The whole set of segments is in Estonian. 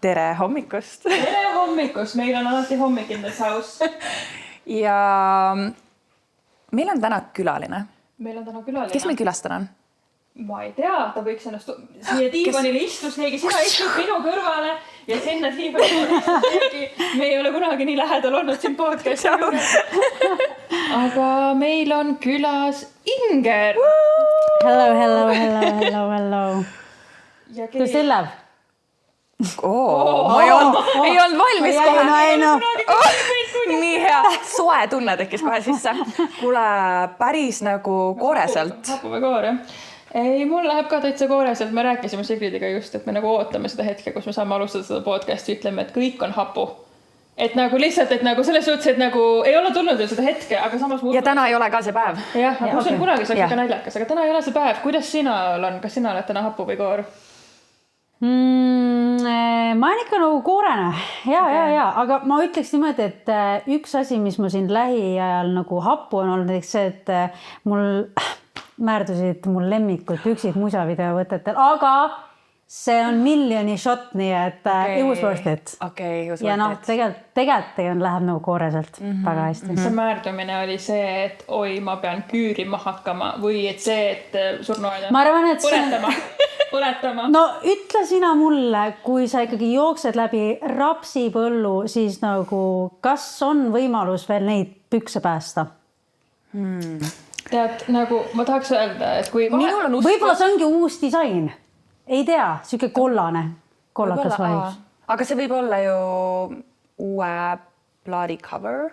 Tere hommikust! Tere hommikust! Meil on alati hommik in this house. Ja meil on täna külaline. Meil on täna külaline. Kes meil külastada on? Ma ei tea, ta võiks ennast siia diivanile istus, keegi sina istud minu kõrvale ja sinna diivanile. Me ei ole kunagi nii lähedal olnud siin podcasti juures. Aga meil on külas Inger. Hello. Kuidas teil läheb? Ma ei olnud valmis kohe. Nii hea. Soe tunne tekkis kohe sisse. Kuule, päris nagu kooreselt. Hapu või koor, jah? Ei, mul läheb ka täitsa kooreselt. Me rääkisime Sigridiga just, et me nagu ootame seda hetke, kus me saame alustada seda podcasti, ütleme, et kõik on hapu. Et nagu lihtsalt, et nagu selles suhtes, et nagu ei ole tulnud seda hetke, aga samas... Ja täna ei ole ka see päev. Jah, aga see on kunagi saaks ikka naljakas, aga täna ei ole see päev. Kuidas sina on? Kas sina oled täna hapu või koor? Ma olen ikka nagu koorene. Ja. Aga ma ütleks niimoodi, et üks asi, mis ma siin lähiajal nagu hapu on olnud, see, et mul määrdusid mul lemmikud püksid musavideo võtetel, aga see on miljoni shot, nii et it was worth it. Ja noh, tegelikult läheb nagu kooreselt väga hästi. See määrdumine oli see, et oi, ma pean küürima hakkama või et see, et surnuaida ma arvan, et põletama. No ütle sina mulle, kui sa ikkagi jooksed läbi rapsipõllu, siis nagu kas on võimalus veel neid pükse päästa? Tead, nagu ma tahaks öelda, et kui... Võib-olla see ongi uus disain. Ei tea, siuke kollakas vaius. Aga see võib olla ju uue plaadi cover.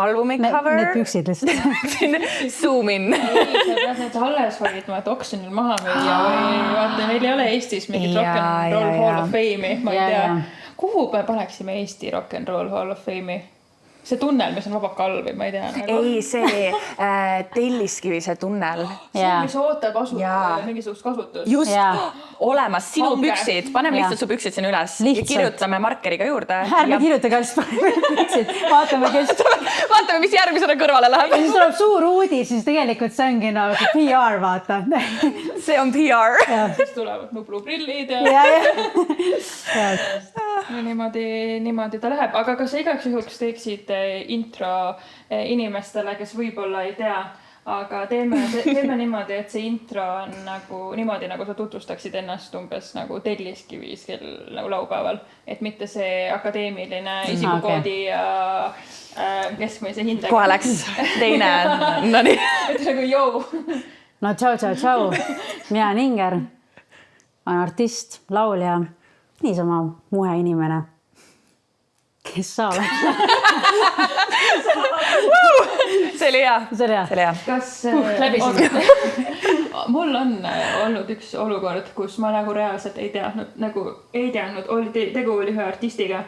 Albumi cover. Need püksid lihtsalt. Zoom in. Need alles hoidma, et oksjonil maha müüa või vaata, meil ei ole Eestis mingit Rock'n'Roll Hall of Fame'i. Ma ei tea, kuhu me paneksime Eesti Rock'n'Roll Hall of Fame'i? See tunnel, mis on Vabaka all või ma ei tea. Ei, see Telliskivi see tunnel. See, mis ootab mingisugust kasutust. Just, olemas sinu püksid. Paneme lihtsalt su püksid sinna üles ja kirjutame markeriga juurde. Ärme kirjuta kas paneme püksid. Vaatame, mis järgmisena kõrvale läheb. Ja siis tuleb suur uudis, siis tegelikult see ongi nagu PR, vaata. See on PR. Siis tulevad Nublu-prillid ja niimoodi ta läheb. Aga kas sa igaks juhuks teeksid intro inimestele, kes võib-olla ei tea, aga teeme niimoodi, et see intro on nagu niimoodi, nagu sa tutvustaksid ennast umbes nagu Telliskivis nagu laupäeval, et mitte see akadeemiline isikukoodi ja keskmise hindega. Kohe läks teine. No nii. Et nagu jõu. No tšau. Mina on Inger, on artist, laulja, niisama muhe inimene. Kes sa oled? See oli hea. Kas mul on olnud üks olukord, kus ma nagu reaalselt ei teadnud, tegu oli ühe artistiga,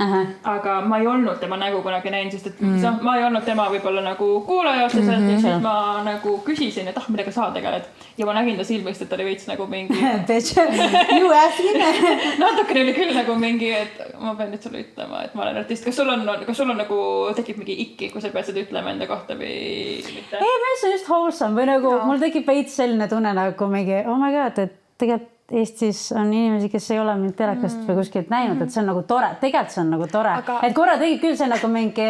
aga ma ei olnud tema nägu kunagi näinud, sest et ma ei olnud tema võib-olla nagu kuulaja otseselt ja siis ma nagu küsisin, et millega sa tegeled ja ma nägin ta silmist, et ta oli veits nagu mingi natukene oli küll nagu mingi, et ma pean nüüd sulle ütlema, et ma olen artist. Kas sul on nagu tekib mingi ikki, kui sa pead seda ütlema enda kohta või mitte? Ei, see on just wholesome või nagu mul tekib veits selline tunne nagu mingi, oh my god, et tegelikult Eestis on inimesi, kes ei ole mind telekast või kuskilt näinud, et see on nagu tore. Tegelikult see on nagu tore. Et korra tegid küll see nagu mingi,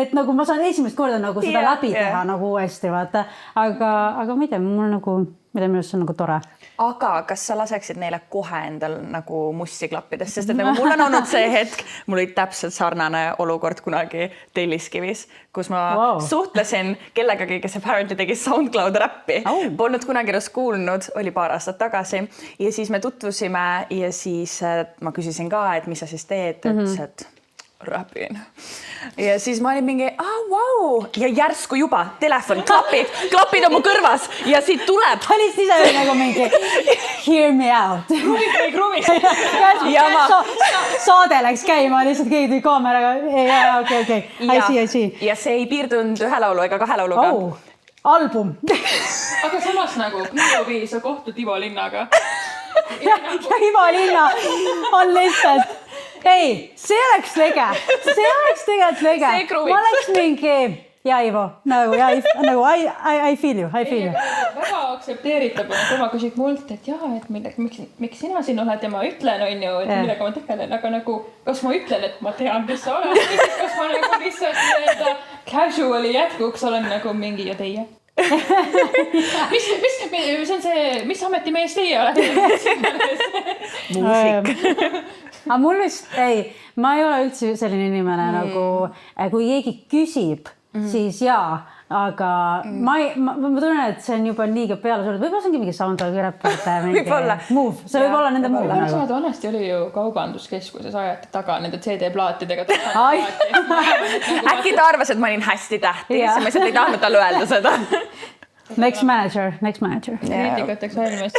et nagu ma saan esimest korda nagu seda läbi teha nagu uuesti, vaata. Aga ma ei tea, minu see on nagu tore. Aga kas sa laseksid neile kohe endal nagu mussi klappides? Sest et nagu mul on olnud see hetk, mul oli täpselt sarnane olukord kunagi Telliskivis, kus ma suhtlesin kellegagi, kes apparently tegi SoundCloud räppi. Polnud kunagi ennast kuulnud, oli paar aastat tagasi. Ja siis me tutvusime ja siis ma küsisin ka, et mis sa siis teed, et räpin. Ja siis ma olin mingi, wow. Ja järsku juba telefon, klapid on mu kõrvas ja siit tuleb. Olist ise nagu mingi, hear me out. Kruvik. Saade läks käima, lihtsalt keegi tuli kaameraga. Okay. I see. Ja see ei piirdunud ühe laulu ega kahe lauluga. Album. Aga samas nagu Klubi, sa kohtud Ivo Linnaga. Ja Ivo Linna on lihtsalt... Ei, see oleks lege. Ma oleks mingi, ja Ivo, nagu I feel you. Väga aktsepteeritav, et tema küsib mult, et jaa, et miks sina siin oled ja ma ütlen, on ju, et millega ma tegelen, aga nagu, kas ma ütlen, et ma tean, kes sa oled, kas ma nagu lihtsalt nii-öelda casual'i jätkuks olen nagu mingi ja teie? mis ametimees teie olete? Muusik. Aga mul vist, ma ei ole üldse selline inimene nagu, kui keegi küsib, siis jaa, aga ma tunnen, et see on juba liiga peale sulle. Võib-olla see ongi mingi soundtrack räppide move. See võib olla nende move. Samad vanasti oli ju kaubanduskeskuses ajati taga nende CD-plaatidega. Äkki ta arvas, et ma olin hästi tähtis ja ma lihtsalt ei tahtnud talle öelda seda. Next manager. Kriitikateks valmis.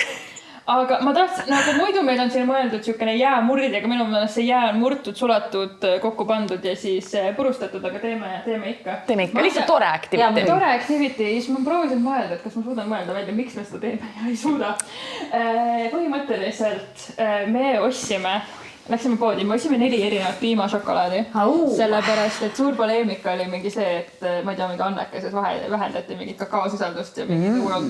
Aga ma tahtsin, nagu muidu meil on siin mõeldud siukene jäämurd, aga minu meelest see jää on murtud, sulatud, kokku pandud ja siis purustatud, aga teeme ikka. Teeme ikka, lihtsalt tore activity. Tore activity, siis ma proovisin mõelda, et kas ma suudan mõelda välja, miks me seda teeme ja ei suuda. Põhimõtteliselt me läksime poodi, me ostsime 4 erinevat piimašokolaadi, sellepärast, et suur poleemika oli mingi see, et ma ei tea, mingi annekeses vähendati mingit kakaosisaldust ja mingi the world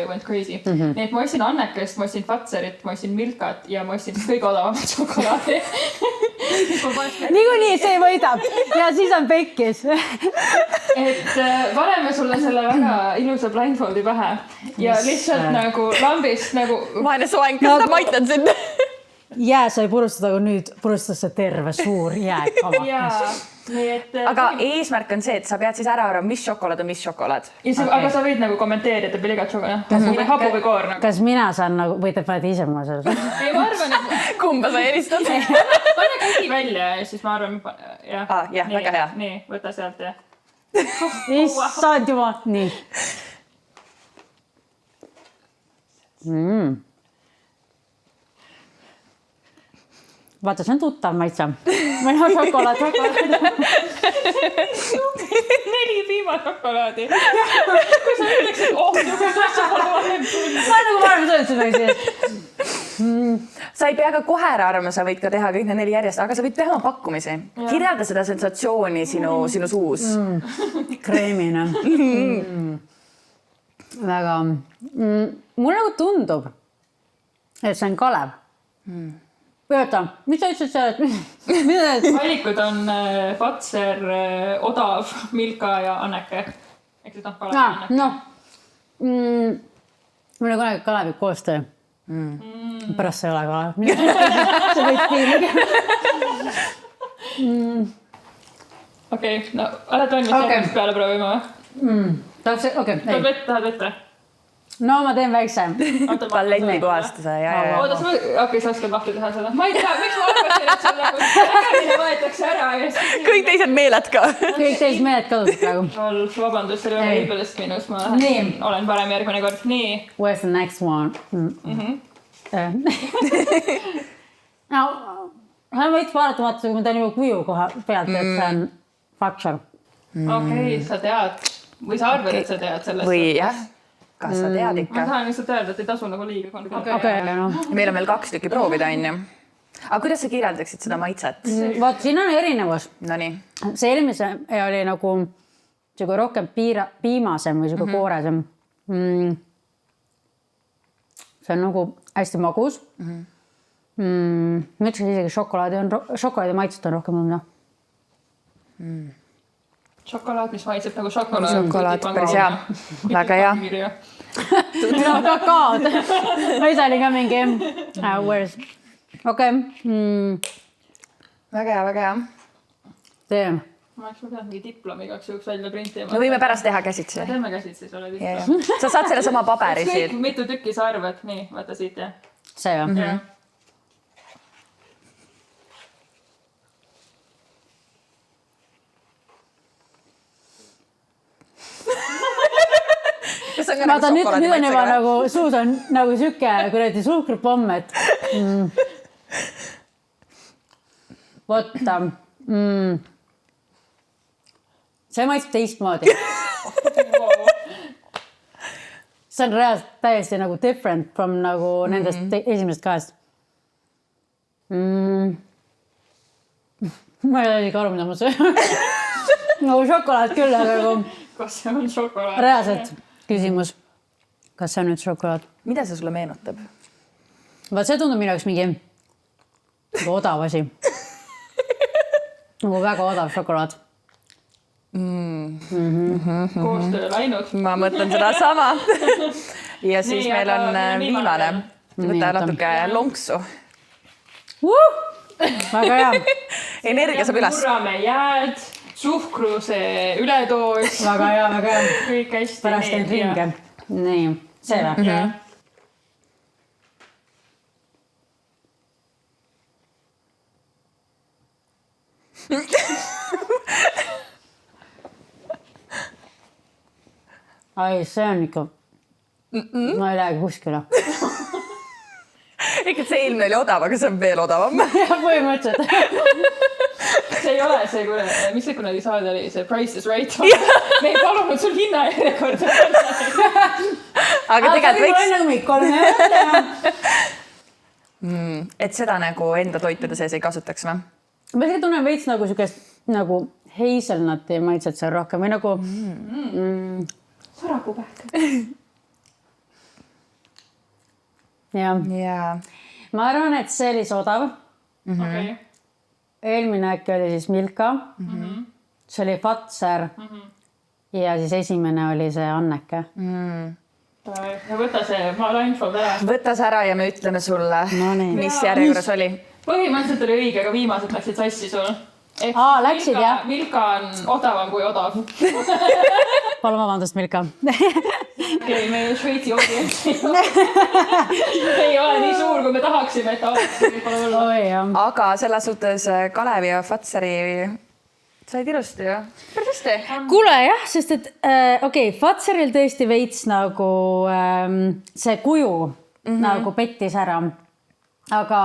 went crazy. Nii et ma ostsin annekest, ma ostsin Fatserit, ma ostsin Milkat ja ma ostsin kõige odavamat šokolaadi. Niikuinii see võidab ja siis on pekkis. Et paneme sulle selle väga ilusa blindfoldi pähe ja lihtsalt nagu lambist nagu... Vaene soeng, kas ta maitan sind? Jää sai purustada, aga nüüd purustas see terve suur jääkamakas. Aga eesmärk on see, et sa pead siis ära arvama, mis šokolaad on mis šokolaad. Aga sa võid nagu kommenteerida peale igat šokolaad. Hapu või koor nagu. Kas mina saan nagu, või te panete ise mulle selles? Ei, ma arvan, et... Kumba sa eelistad? Pane käsi välja ja siis ma arvan... Jah, väga hea. Nii, võta sealt ja... Issand juba, nii. Vaata, see on tuttav maitse. Või no šokolaad. 4 piimašokolaadi. Kui sa ütleksid, sa pole varem tundnud. Ma nagu varem sõltsin. Sa ei pea ka kohe ära arvama, sa võid ka teha kõik need 4 järjest, aga sa võid teha oma pakkumisi. Kirjelda seda sensatsiooni sinu suus. Kreemine. Väga. Mulle nagu tundub, et see on Kalev. Võta, mis sa ütlesid seal? Valikud on Fatser, odav, Milka ja Anneke. Eks see tahab Kalev ja Anneke. Mul on kunagi Kalevi koostöö. Pärast see ei ole Kalev. See võid piiriga. Okei, no oled valmis järgmist peale proovima või? Tahad vette? No ma teen väikse. Palleti puhastuse. Oota, sa oskad lahti teha seda. Ma ei tea, miks ma arvasin, et sul nagu ägemine võetakse ära. Kõik teised meeled ka. Kõik teised meeled kadus praegu. Vabandust, see oli väga ilbedest minus. Ma olen parem järgmine kord. Nii. Where's the next one? No, hän võid vaadata, kui ma teen juba kuju koha pealt, et see on Fatser. Okei, sa tead. Või sa arvad, et sa tead sellest? Või jah. Kas sa tead ikka? Ma tahan lihtsalt öelda, et ei tasu nagu liiga konflikti. Meil on veel 2 tükki proovida, on ju. Aga kuidas sa kirjeldaksid seda maitset? Vaat, siin on erinevus. Nonii. See eelmise oli nagu rohkem piimasem või kooresem. See on nagu hästi magus. Ma ütleks isegi šokolaadi maitset on rohkem tunda. Šokolaad, mis maitseb nagu šokolaad. Šokolaad, päris hea. Väga hea. No kakaod. Ma ise olin ka mingi Okei. Väga hea. Teem. Ma oleks pidanud mingi diplomi igaks juhuks välja printima. No võime pärast teha käsitsi. Teeme käsitsi, ole lihtsalt. Sa saad selle sama paberi siit. Mitu tükki sa arvad? Nii, vaata siit jah. See jah. Vaata, nüüd on juba nagu suus on nagu süke kuradi suhkrupomm, et võtta. See maitseb teistmoodi. See on reaalselt täiesti nagu different from nagu nendest esimesest 2. Ma ei ole liiga aru, mida ma söön. Nagu šokolaad küll, aga kas see on šokolaad? Reaalselt küsimus. kas see on nüüd šokolaad? Mida see sulle meenutab? Vaat see tundub minu jaoks mingi nagu odav asi. Nagu väga odav šokolaad. Koostöö läinud. Ma mõtlen seda sama. Ja siis Nii, meil aga on viimane. Võta natuke lonksu. Väga hea. Energia saab üles. Murrame jääd, suhkruse üledoos. Väga hea, väga hea. Kõik hästi. Pärast end ringe. Nii, see või? Ai, see on ikka... Ma ei lähegi kuskile. Ikka see eelmine oli odav, aga see on veel odavam. Ja põhimõtteliselt. See ei ole see, mis see kunagi saade oli, see Price is Right. Me ei palunud sul hinna järjekorda. Aga tegelikult võiks... Hommikul. Et seda nagu enda toitude sees ei kasutaks, või? Ma isegi tunnen veits nagu sükest nagu hazelnuti maitset seal rohkem või nagu... Sarapupähk. Ja. Ma arvan, et see oli odav. Okei. Eelmine äkki oli siis Milka. See oli Fazer. Ja siis esimene oli see Anneke. Ja võta see, ma olen info ära. Võta see ära ja me ütleme sulle, No nii. mis järjekorras oli. Põhimõtteliselt oli õige, aga viimased läksid sassi sul. Läksid, jah? Milka on odavam kui odav. Palun vabandust, Milka. Okei, meie Šveitsi audients ei ole nii suur, kui me tahaksime, et ta oleks. Aga selles suhtes Kalevi ja Fazeri said ilusti, ju? Päris hästi. Kuule jah, sest et Fazeril tõesti veits nagu see kuju nagu pettis ära. Aga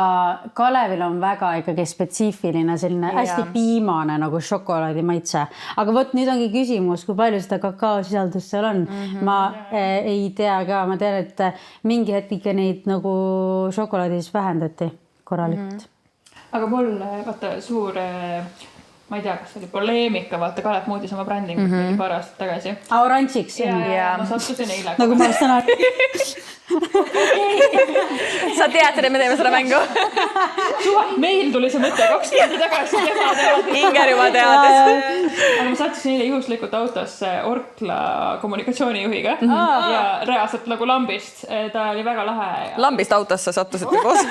Kalevil on väga ikkagi spetsiifiline selline hästi piimane nagu šokolaadi maitse. Aga võt nüüd ongi küsimus, kui palju seda kakaosisaldust seal on. Ma ei tea ka, ma tean, et mingi hetk ikka neid nagu šokolaadis vähendati korralikult. Aga mul, vaata, suur, ma ei tea, kas oli poleemika, vaata, Kalev muutis oma brändingut mingi paar aastat tagasi. Oranžiks. Ja ma sattusin eile. Nagu ma täna... Sa tead, et me teeme seda mängu? Meil tuli see mõte 2 tundi tagasi. Inger juba teades. Aga ma sattusin eile juhuslikult autosse Orkla kommunikatsioonijuhiga ja reaalselt nagu lambist. Ta oli väga lahe. Lambist autosse sattusite koos.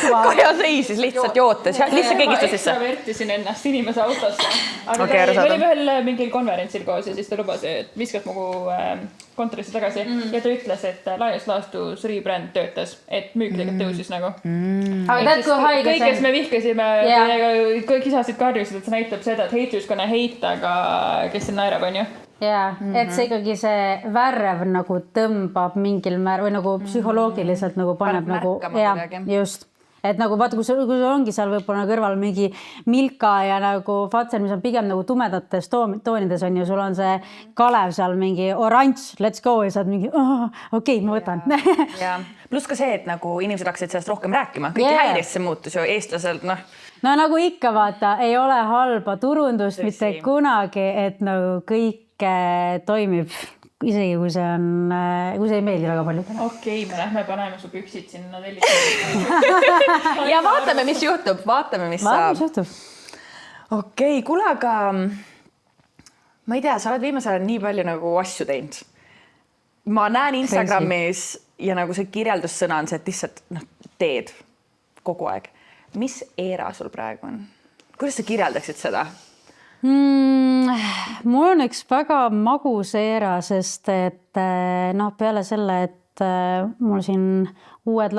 Kaja seisis lihtsalt jootes. Lihtsalt keegistas sisse. Ma vertisin ennast inimese autosse. Aga Okei, me arusaadav. olime veel mingil konverentsil koos ja siis ta lubas, et viskas mu kontorisse tagasi ja ta ütles, et laias laastus rebrand töötas, et müük tegelikult tõusis nagu. Aga tead, kui haige kõik, kes me vihkasime, kõik kisasid karjusid, et see näitab seda, et hate who's gonna hate, aga kes siin naerab, on ju? Jaa, et see ikkagi see värv nagu tõmbab mingil määr või nagu psühholoogiliselt nagu paneb nagu, just. Et nagu vaata, kui sul ongi seal võib-olla kõrval mingi Milka ja nagu Fazer, mis on pigem nagu tumedates toonides on ju, sul on see Kalev seal mingi oranž, let's go ja saad mingi, okei, ma võtan. Plus ka see, et nagu inimesed hakkasid sellest rohkem rääkima. Kõik häirist see muutus ju eestlaselt, noh. No nagu ikka vaata, ei ole halba turundust mitte kunagi, et nagu kõik toimib. Isegi kui see ei meeldi väga paljudele. Okei, me lähme paneme su püksid sinna tellis. Ja vaatame, mis juhtub. Vaatame, mis saab. Okei, kuule, aga ma ei tea, sa oled viimasel ajal nii palju nagu asju teinud. Ma näen Instagramis ja nagu see kirjeldussõna on see, et lihtsalt teed kogu aeg. Mis eera sul praegu on? Kuidas sa kirjeldaksid seda? Mul on üks väga magus eera, sest et peale selle, et mul siin uus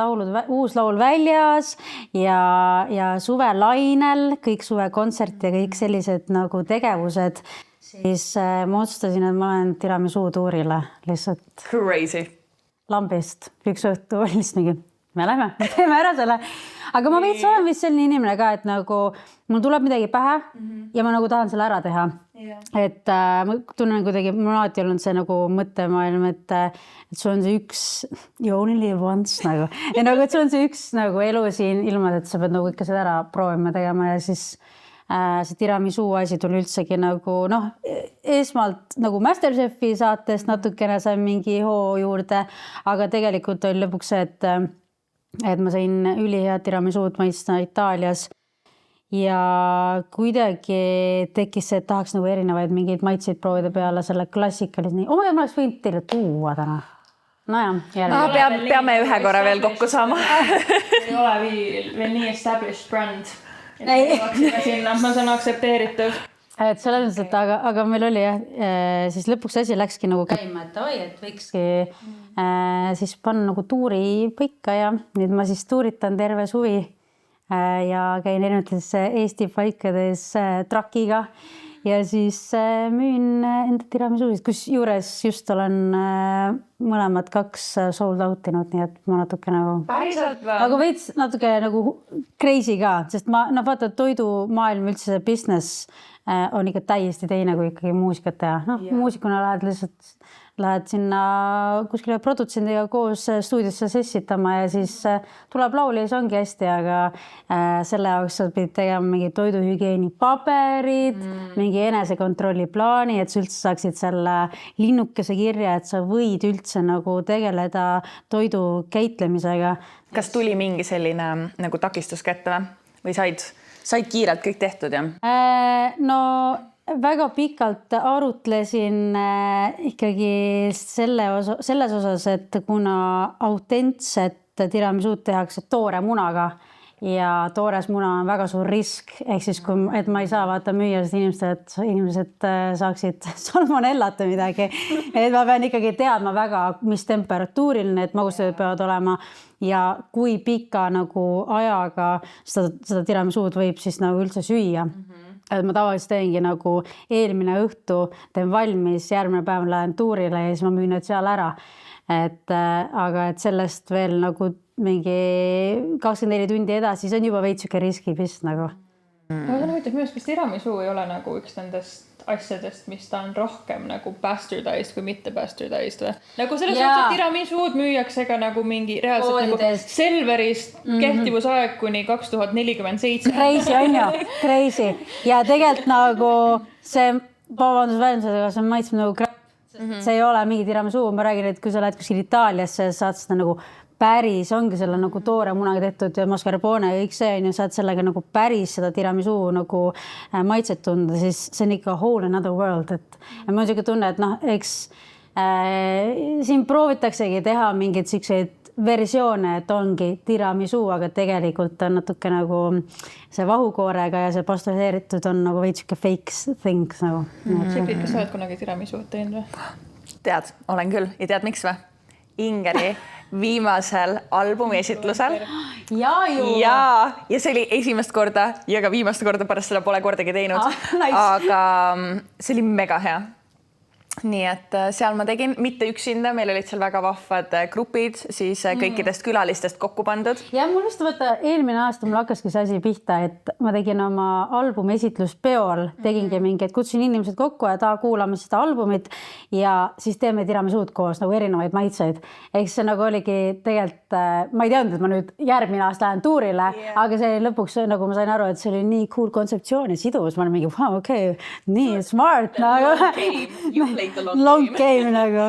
laul väljas ja suvelainel, kõik suvekontsert ja kõik sellised nagu tegevused, siis ma otsustasin, et ma olen tiramisu tuurile lihtsalt. Crazy. Lambist üks õhtu lihtsalt mingi, me lähme, teeme ära selle. Aga ma veits olen vist selline inimene ka, et nagu mul tuleb midagi pähe ja ma nagu tahan selle ära teha. Et ma tunnen kuidagi, mul on alati olnud see nagu mõttemaailm, et sul on see üks, you only live once nagu. Ja nagu, et sul on see üks nagu elu siin ilma, et sa pead nagu ikka seda ära proovima tegema ja siis see tiramisu asi tuli üldsegi nagu esmalt nagu MasterChefi saatest natukene sain mingi hoo juurde, aga tegelikult oli lõpuks see, et ma sain ülihea tiramisud maitsta Itaalias ja kuidagi tekkis see, et tahaks nagu erinevaid mingeid maitseid proovida peale selle klassikalise. Ma oleks võinud teile tuua täna. Peame ühe korra veel kokku saama. Ei ole veel nii established brand. Ma saan aktsepteeritud. Et selles mõttes, et aga meil oli siis lõpuks asi läkski nagu käima, et võikski siis panna nagu tuuri paika ja nüüd ma siis tuuritan terve suvi ja käin erinevates Eesti paikades trakiga ja siis müün enda tiramisusid, kus juures just olen mõlemad 2 sold out'inud, nii et ma natuke nagu... Päriselt või? Aga veits natuke nagu crazy ka, sest ma vaata, toidumaailm üldse see business on ikka täiesti teine kui ikkagi muusikat teha. Muusikuna lähed sinna kuskile produtsendiga koos stuudiosse sessitama ja siis tuleb laul ja see ongi hästi, aga selle jaoks sa pidid tegema mingi toiduhügieeni paberid, mingi enesekontrolli plaani, et sa üldse saaksid selle linnukese kirja, et sa võid üldse nagu tegeleda toidu käitlemisega. Kas tuli mingi selline nagu takistus kätte või said kiirelt kõik tehtud, jah? No väga pikalt arutlesin ikkagi selles osas, et kuna autentset tiramisud tehakse toore munaga ja toores muna on väga suur risk, ehk siis et ma ei saa vaata müüa seda inimesed saaksid salmonellat või midagi, et ma pean ikkagi teadma väga, mis temperatuuril need magustused peavad olema ja kui pika nagu ajaga seda tiramisud võib siis nagu üldse süüa. Et ma tavaliselt teengi nagu eelmine õhtu teen valmis, järgmine päev lähen tuurile ja siis ma müün need seal ära. Aga et sellest veel nagu mingi 24 tundi edasi, see on juba veitsuke riskipist nagu. Aga see on huvitav, minu kas tiramisu ei ole nagu üks nendest asjadest, mis ta on rohkem nagu bastardized kui mitte bastardized või? Nagu selles mõttes, et tiramisud müüakse ka nagu mingi reaalselt nagu Selverist kehtivusaeg kuni 2047. Crazy on ju, crazy. Ja tegelikult nagu see vabandusväljendusega see maitseb nagu see ei ole mingi tiramisu, ma räägin, et kui sa lähed kuskil Itaaliasse, saad seda nagu päris, ongi selle nagu toore munaga tehtud ja mascarpone ja kõik see on ju, saad sellega nagu päris seda tiramisu nagu maitset tunda, siis see on ikka whole another world, et ma on siuke tunne, et eks siin proovitaksegi teha mingeid siukseid versioone, et ongi tiramisu, aga tegelikult on natuke nagu see vahukoorega ja see pasteuriseeritud on nagu veits siuke fake things nagu. Sigrid, kas sa oled kunagi tiramisu teinud või? Tead, olen küll ja tead miks või? Ingeri viimasel albumi esitlusel. Ja see oli esimest korda ja ka viimast korda pärast seda pole kordagi teinud. Nice. Aga see oli mega hea. Nii et seal ma tegin mitte üksinda, meil olid seal väga vahvad grupid, siis kõikidest külalistest kokku pandud. Ja mul just võtta eelmine aasta mul hakkaski see asi pihta, et ma tegin oma albumi esitluspeol, tegingi mingeid, kutsin inimesed kokku ja kuulame seda albumit ja siis teeme tiramisud koos nagu erinevaid maitseid. Ehk see nagu oligi tegelikult, ma ei teadnud, et ma nüüd järgmine aasta lähen tuurile, aga see lõpuks nagu ma sain aru, et see oli nii cool kontseptsioon ja sidus, ma olen mingi, wow, okei, nii smart nagu. Long game nagu.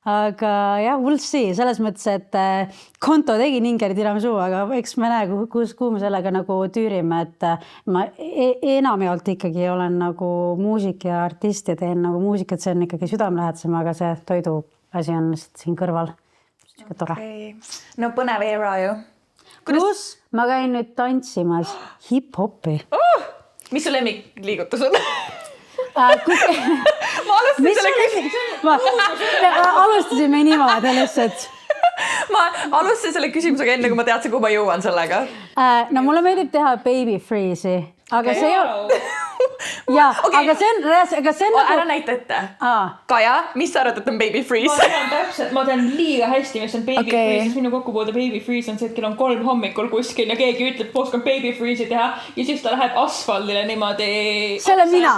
Aga jah, we'll see. Selles mõttes, et konto tegin Ingeri tiramisu, aga eks me näe, kuhu me sellega nagu tüürime, et ma enamjaolt ikkagi olen nagu muusik ja artist ja teen nagu muusikat, see on ikkagi südamelähedasem, aga see toidu asi on siin kõrval. Tore. No põnev era ju. Plus ma käin nüüd tantsimas hip-hopi. Mis su lemmikliigutus on? Ma alustasime niimoodi lihtsalt. Ma alustasin selle küsimusega enne, kui ma teadsin, kuhu ma jõuan sellega. No mulle meeldib teha baby freeze'i, aga see ei ole... Ja, aga see on nagu... Ära näita ette. Kaja, mis sa arvad, et on baby freeze? Ma tean liiga hästi, mis on baby freeze, siis minu kokkupuude baby freeze on see, et kell on 3 hommikul kuskil ja keegi ütleb, et oskan baby freeze'i teha ja siis ta läheb asfaldile niimoodi... Selle mina.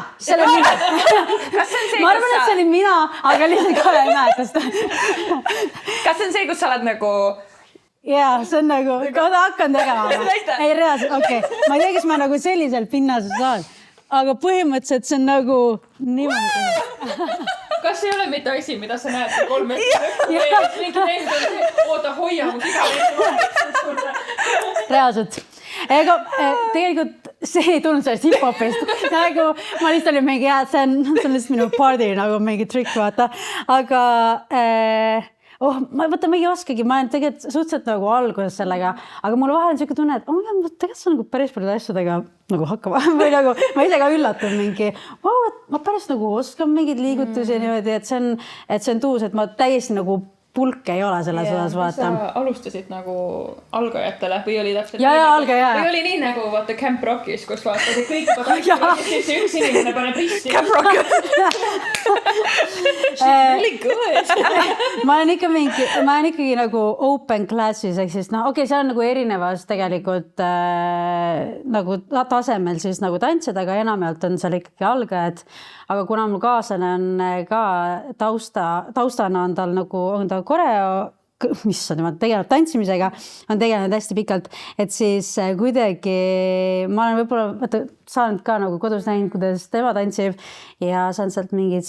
Ma arvan, et see oli mina, aga lihtsalt Kaja ei näeta seda. Kas see on see, kus sa oled nagu... Jaa, see on nagu... Hakkan tegema. Ei, reaalselt, okei. Ma ei tea, kas ma nagu sellisel pinnasel saan. aga põhimõtteliselt see on nagu niimoodi. Kas ei ole mitte asi, mida sa näed 3 meetrit õhku? Mingi neil on see, oota, hoia mu siga. Reaalselt. Ega tegelikult see ei tulnud sellest hip-hopist. Nagu ma lihtsalt olin mingi, see on lihtsalt minu party nagu mingi trikk, vaata. Aga ma ei oskagi, ma olen tegelikult suhteliselt nagu alguses sellega, aga mul vahel on selline tunne, et tegelikult see on nagu päris palju asjadega nagu hakkama või nagu ma ise ka üllatun mingi, ma päris nagu oskan mingeid liigutusi niimoodi, et see on tuus, et ma täiesti nagu pulk ei ole selles osas, vaata. Sa alustasid nagu algajatele või oli täpselt või oli nii nagu vaata Camp Rockis, kus vaata kõik siis üks inimene paneb risti. Camp Rock. Really good. ma olen ikkagi nagu open classes, ehk siis okei, see on nagu erinevas tegelikult nagu tasemel siis nagu tantsida, aga enamjaolt on seal ikkagi algajad. Aga kuna mul kaaslane on ka taustana on tal nagu on ta koreo, mis on tema tegelenud tantsimisega, on tegelenud hästi pikalt, et siis kuidagi ma olen võib-olla saanud ka nagu kodus näinud, kuidas tema tantsib ja saan sealt mingid,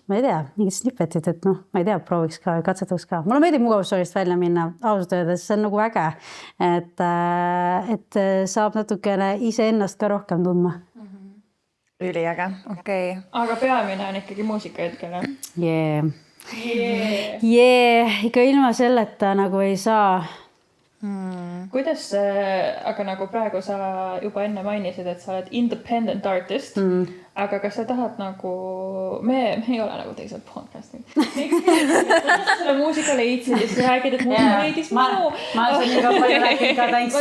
ma ei tea, mingid snippetit, et ma ei tea, prooviks ka või katsetaks ka. Mulle meeldib mugavustsoonist välja minna, ausalt öeldes, see on nagu äge, et saab natukene iseennast ka rohkem tundma. Üliäge, okei. Aga peamine on ikkagi muusika hetkel, jah? Ikka ilma selleta nagu ei saa. Kuidas, aga nagu praegu sa juba enne mainisid, et sa oled independent artist, aga kas sa tahad nagu, me ei ole nagu teised podcastid. Selle muusika leidsid ja siis räägid, et muusika leidis minu. Ma olen nii ka palju rääkinud ka tanks.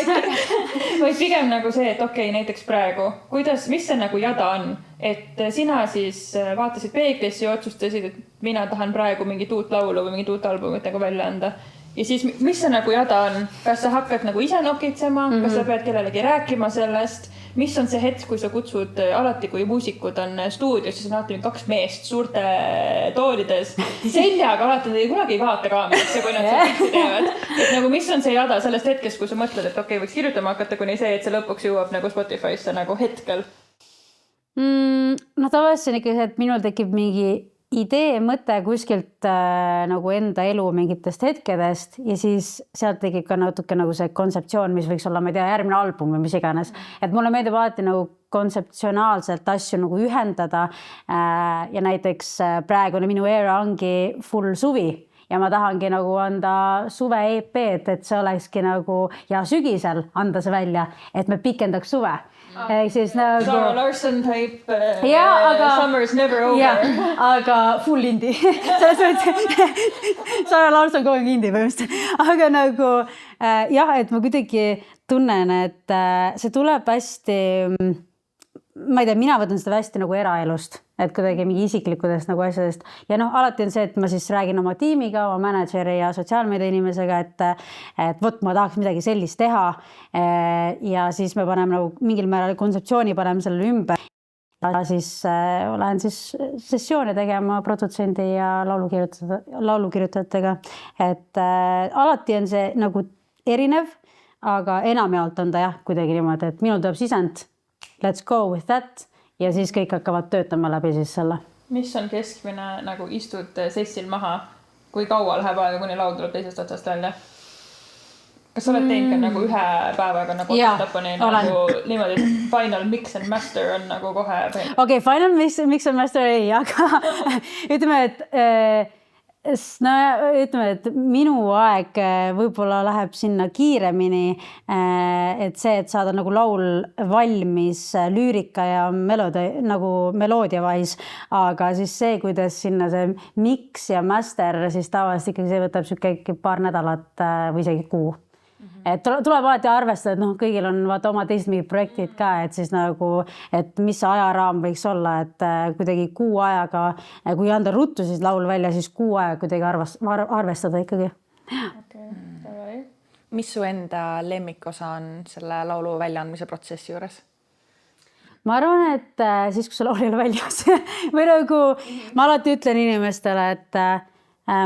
Vaid pigem nagu see, et okei, näiteks praegu, mis see nagu jada on? Et sina siis vaatasid peeglisse ja otsustasid, et mina tahan praegu mingit uut laulu või mingit uut albumit nagu välja anda. Ja siis, mis see nagu jada on? Kas sa hakkad nagu ise nokitsema? Kas sa pead kellelegi rääkima sellest? Mis on see hetk, kui sa kutsud alati, kui muusikud on stuudios, siis on alati 2 meest suurte toolides seljaga, alati nad kunagi ei vaata kaamerasse, kui nad seda pilti teevad. Et nagu, mis on see jada sellest hetkest, kui sa mõtled, et okei, võiks kirjutama hakata, kuni see, et see lõpuks jõuab nagu Spotify'sse nagu hetkel? Tavaliselt on ikka see, et minul tekib mingi idee, mõte kuskilt nagu enda elu mingitest hetkedest ja siis sealt tekib ka natuke nagu see kontseptsioon, mis võiks olla, ma ei tea, järgmine album või mis iganes. Et mulle meeldib alati nagu kontseptsionaalselt asju nagu ühendada ja näiteks praegune minu era ongi full suvi ja ma tahangi nagu anda suve EP-d, et see olekski nagu ja sügisel anda see välja, et me pikendaks suve. Siis nagu Zara Larsson type aga Summer's never over. Aga full indie. Zara Larsson kogu aeg indie põhimõtteliselt. Aga nagu et ma kuidagi tunnen, et see tuleb hästi, ma ei tea, mina võtan seda hästi nagu eraelust, et kuidagi mingi isiklikudest nagu asjadest. Ja alati on see, et ma siis räägin oma tiimiga, oma manageri ja sotsiaalmeedia inimesega, et võt, ma tahaks midagi sellist teha. Ja siis me paneme nagu mingil määral kontseptsiooni paneme sellele ümber. Ja siis olen siis sessioone tegema produtsendi ja laulukirjutajatega. Et alati on see nagu erinev, aga enamjaolt on ta kuidagi niimoodi, et minul tuleb sisend. Let's go with that. Ja siis kõik hakkavad töötama läbi siis selle. Mis on keskmine, nagu istud sessil maha, kui kaua läheb aega, kuni laul tuleb teisest otsast välja? Kas sa oled teinud ka nagu ühe päevaga nagu otsetapani nagu niimoodi, final mix and master on nagu kohe? Okei, final mix and master ei, aga ütleme, et minu aeg võib-olla läheb sinna kiiremini, et see, et saada nagu laul valmis lüürika ja meloodia vais, aga siis see, kuidas sinna see mix ja master, siis tavaliselt ikkagi see võtab siuke paar nädalat või isegi kuu. Et tuleb alati arvestada, et kõigil on vaata oma teised mingid projektid ka, et siis nagu, et mis see ajaraam võiks olla, et kuidagi kuu ajaga, kui anda ruttu siis laul välja, siis kuu aega kuidagi arvestada ikkagi. Mis su enda lemmikosa on selle laulu väljaandmise protsessi juures? Ma arvan, et siis, kui see laul ei ole väljas või nagu ma alati ütlen inimestele, et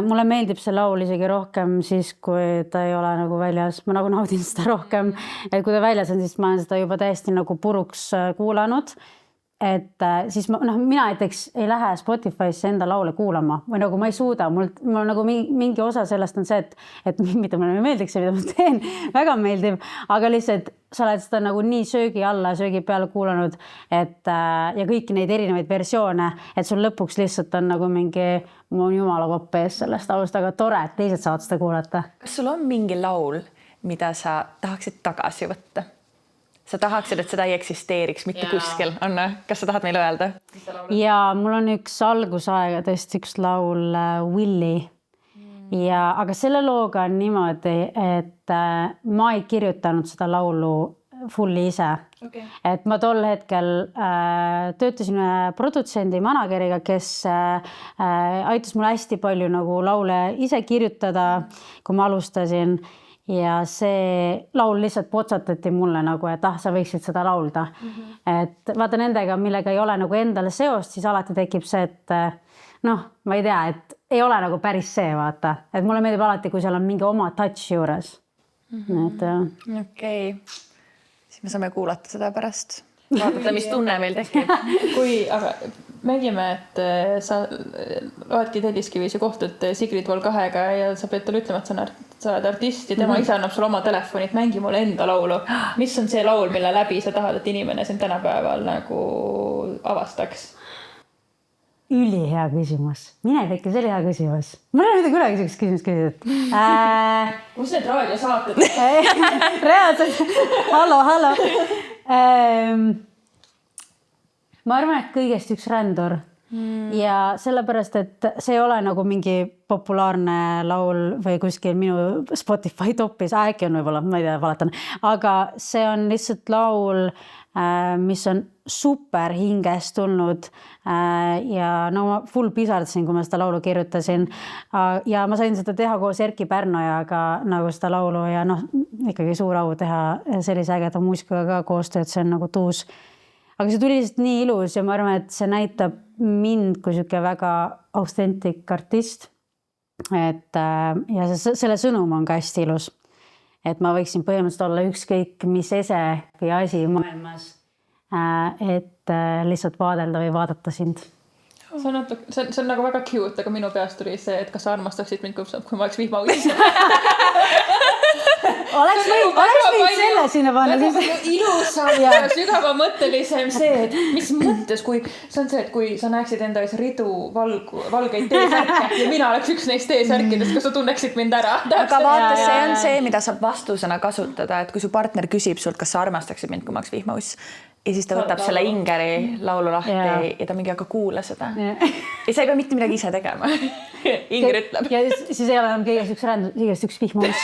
mulle meeldib see laul isegi rohkem siis, kui ta ei ole nagu väljas. Ma nagu naudin seda rohkem. Et kui ta väljas on, siis ma olen seda juba täiesti nagu puruks kuulanud. et siis mina näiteks ei lähe Spotify'sse enda laule kuulama või nagu ma ei suuda, mul nagu mingi osa sellest on see, et mida mulle meeldiks ja mida ma teen, väga meeldib, aga lihtsalt sa oled seda nagu nii söögi alla, söögi peale kuulanud, et ja kõiki neid erinevaid versioone, et sul lõpuks lihtsalt on nagu mingi mu jumala kopp ees sellest laulust, aga tore, et teised saavad seda kuulata. Kas sul on mingi laul, mida sa tahaksid tagasi võtta? Sa tahaksid, et seda ei eksisteeriks mitte kuskil, on? Kas sa tahad meile öelda? Ja mul on üks algusaegadest üks laul Willy. Ja, aga selle looga on niimoodi, et ma ei kirjutanud seda laulu fulli ise. Okay. Et ma tol hetkel töötasin produtsendi manageriga, kes aitas mulle hästi palju nagu laule ise kirjutada, kui ma alustasin. Ja see laul lihtsalt potsatati mulle nagu, et sa võiksid seda laulda. Et vaata nendega, millega ei ole nagu endale seost, siis alati tekib see, et ma ei tea, et ei ole nagu päris see, vaata. Et mulle meeldib alati, kui seal on mingi oma touch juures. Okei. Siis me saame kuulata seda pärast. Vaadata, mis tunne meil tekib. Aga mängime, et sa loedki Telliskivis ja kohtud Sigrid Vol2-ga ja sa pead talle ütlema, et sa oled artist ja tema ise annab sulle oma telefoni, et mängi mulle enda laulu. Mis on see laul, mille läbi sa tahad, et inimene siin tänapäeval nagu avastaks? Ülihea küsimus. Mine tekke, see oli hea küsimus. Mul ei ole midagi üle küsimus küsitud. Kus need raadiosaated? Reaalselt. Hallo. Ma arvan, et kõigest üks rändur. Ja sellepärast, et see ei ole nagu mingi populaarne laul või kuskil minu Spotify topis, äkki on võib-olla, ma ei tea, valatan, aga see on lihtsalt laul, mis on super hingest tulnud ja ma full pisardasin, kui ma seda laulu kirjutasin ja ma sain seda teha koos Erki Pärnojaga nagu seda laulu ja ikkagi suur au teha sellise ägeda muusikaga ka koostööd, see on nagu tuus. Aga see tuli lihtsalt nii ilus ja ma arvan, et see näitab mind kui siuke väga authentic artist. Et ja selle sõnum on ka hästi ilus. Et ma võiksin põhimõtteliselt olla ükskõik mis ese või asi maailmas, et lihtsalt vaadelda või vaadata sind. See on nagu väga cute, aga minu peast tuli see, et kas sa armastaksid mind, kui ma oleks vihmauis. Oleks võid selle sinna panna. Ilusam ja sügavamõttelisem see, et mis mõttes, kui see on see, et kui sa näeksid enda ees ridu valgeid T-särke ja mina oleks üks neist T-särkidest, kas sa tunneksid mind ära. Aga vaata, see on see, mida saab vastusena kasutada, et kui su partner küsib sult, kas sa armastaksid mind, kui ma oleks vihmauss ja siis ta võtab selle Ingeri laulu lahti ja ta mingi aga kuula seda. Ja sa ei pea mitte midagi ise tegema. Inger ütleb. Ja siis ei ole enam kõigest üks vihmauss.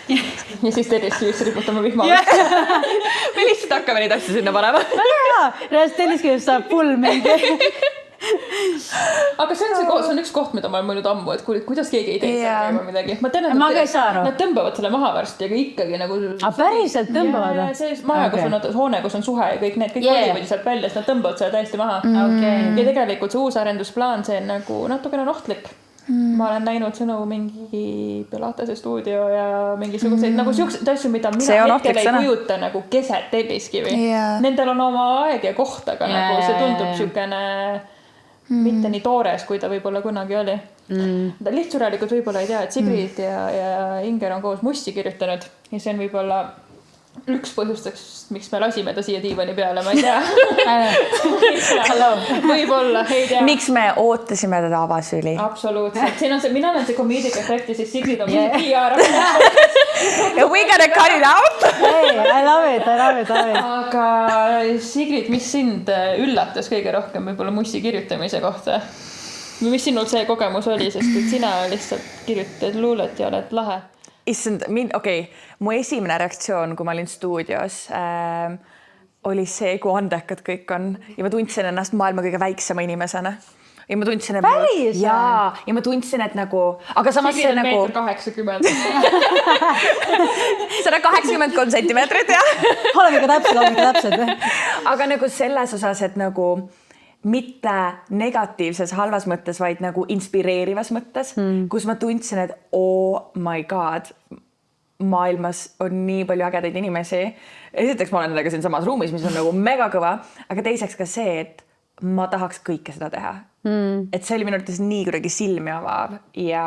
Ja siis Telliskivis riputame vihmauss. Me lihtsalt hakkame neid asju sinna panema. Väga hea. Reast Telliskivis saab pull mingi. Aga see on üks koht, mida ma olen mõelnud ammu, et kuidas keegi ei tee seda või midagi. Ma tean, et nad tõmbavad selle maha varsti, aga ikkagi nagu... A päriselt tõmbavad? Ja see maja, kus on hoone, kus on suhe ja kõik valivad sealt välja, siis nad tõmbavad selle täiesti maha. Ja tegelikult see uus arendusplaan, see on nagu natukene ohtlik. Ma olen näinud sõnu mingi Pilatese stuudio ja mingisuguseid nagu siukseid asju, mida mina hetkel ei kujuta nagu keset Telliskivi. Nendel on oma aeg ja koht, aga nagu see tundub siukene... mitte nii toores, kui ta võib-olla kunagi oli. Lihtsurelikult võib-olla ei tea, et Sigrid ja Inger on koos Mussi kirjutanud ja see on võib-olla üks põhjustaks, miks me lasime ta siia diivani peale, ma ei tea. Võib-olla, ei tea. Miks me ootasime teda avasüli? Absoluutselt. Siin on see, mina olen see comedic effect ja siis Sigrid on PR. We gotta cut it out. Hey, I love it. Aga Sigrid, mis sind üllatas kõige rohkem võib-olla Mussi kirjutamise kohta? Mis sinul see kogemus oli, sest et sina lihtsalt kirjutad luulet ja oled lahe? Mu esimene reaktsioon, kui ma olin stuudios, oli see, kui andekad kõik on ja ma tundsin ennast maailma kõige väiksema inimesena. Ja ma tundsin, et päris? Ja ma tundsin, et nagu, aga samas see nagu 180. 183 sentimeetrit, jah. Oleme ka täpsed. Aga nagu selles osas, et nagu mitte negatiivses halvas mõttes, vaid nagu inspireerivas mõttes, kus ma tundsin, et oh my god, maailmas on nii palju ägedaid inimesi. Esiteks ma olen nendega siin samas ruumis, mis on nagu mega kõva, aga teiseks ka see, et ma tahaks kõike seda teha. Et see oli minu arvates nii kuidagi silmi avav ja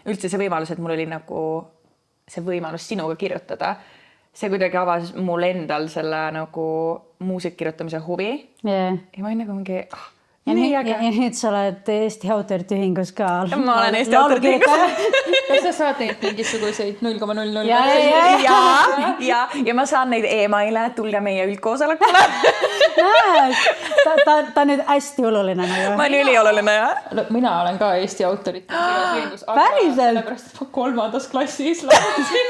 üldse see võimalus, et mul oli nagu see võimalus sinuga kirjutada, see kuidagi avas mul endal selle nagu muusika kirjutamise huvi. Ja ma olin nagu mingi... Ja nüüd sa oled Eesti autorite ühingus ka. Ma olen Eesti autorite ühingus. Kas sa saad neid mingisuguseid 0,00? Ja ma saan neid e-maile, tulge meie üldkoosolekule. Ta nüüd hästi oluline. Ma olen ülioluline, jah. Mina olen ka Eesti autorite ühingus. Päriselt? Sellepärast, et ma 3. klassis läksin.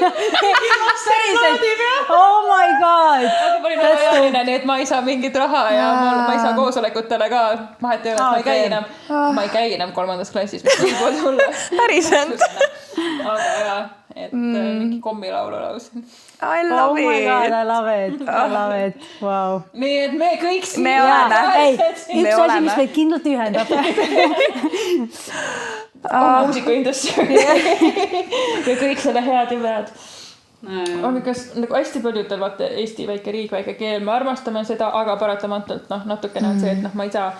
Oh my god! Ma olin väga jaline, nii et ma ei saa mingit raha ja ma ei saa koosolekutele ka. Vahet ei ole, ma ei käi enam 3. klassis, mis võib olla. Päriselt. Aga jah, et mingi kommilaulu lausin. I love it. I love it. Wow. Nii, et me kõik siin. Me oleme. Üks asi, mis meid kindlalt ühendab. Muusikaindustry. Ja kõik selle head ja vead. Aga kas nagu hästi paljudel vaata Eesti väike riik, väike keel, me armastame seda, aga paratamatult natukene on see, et ma ei saa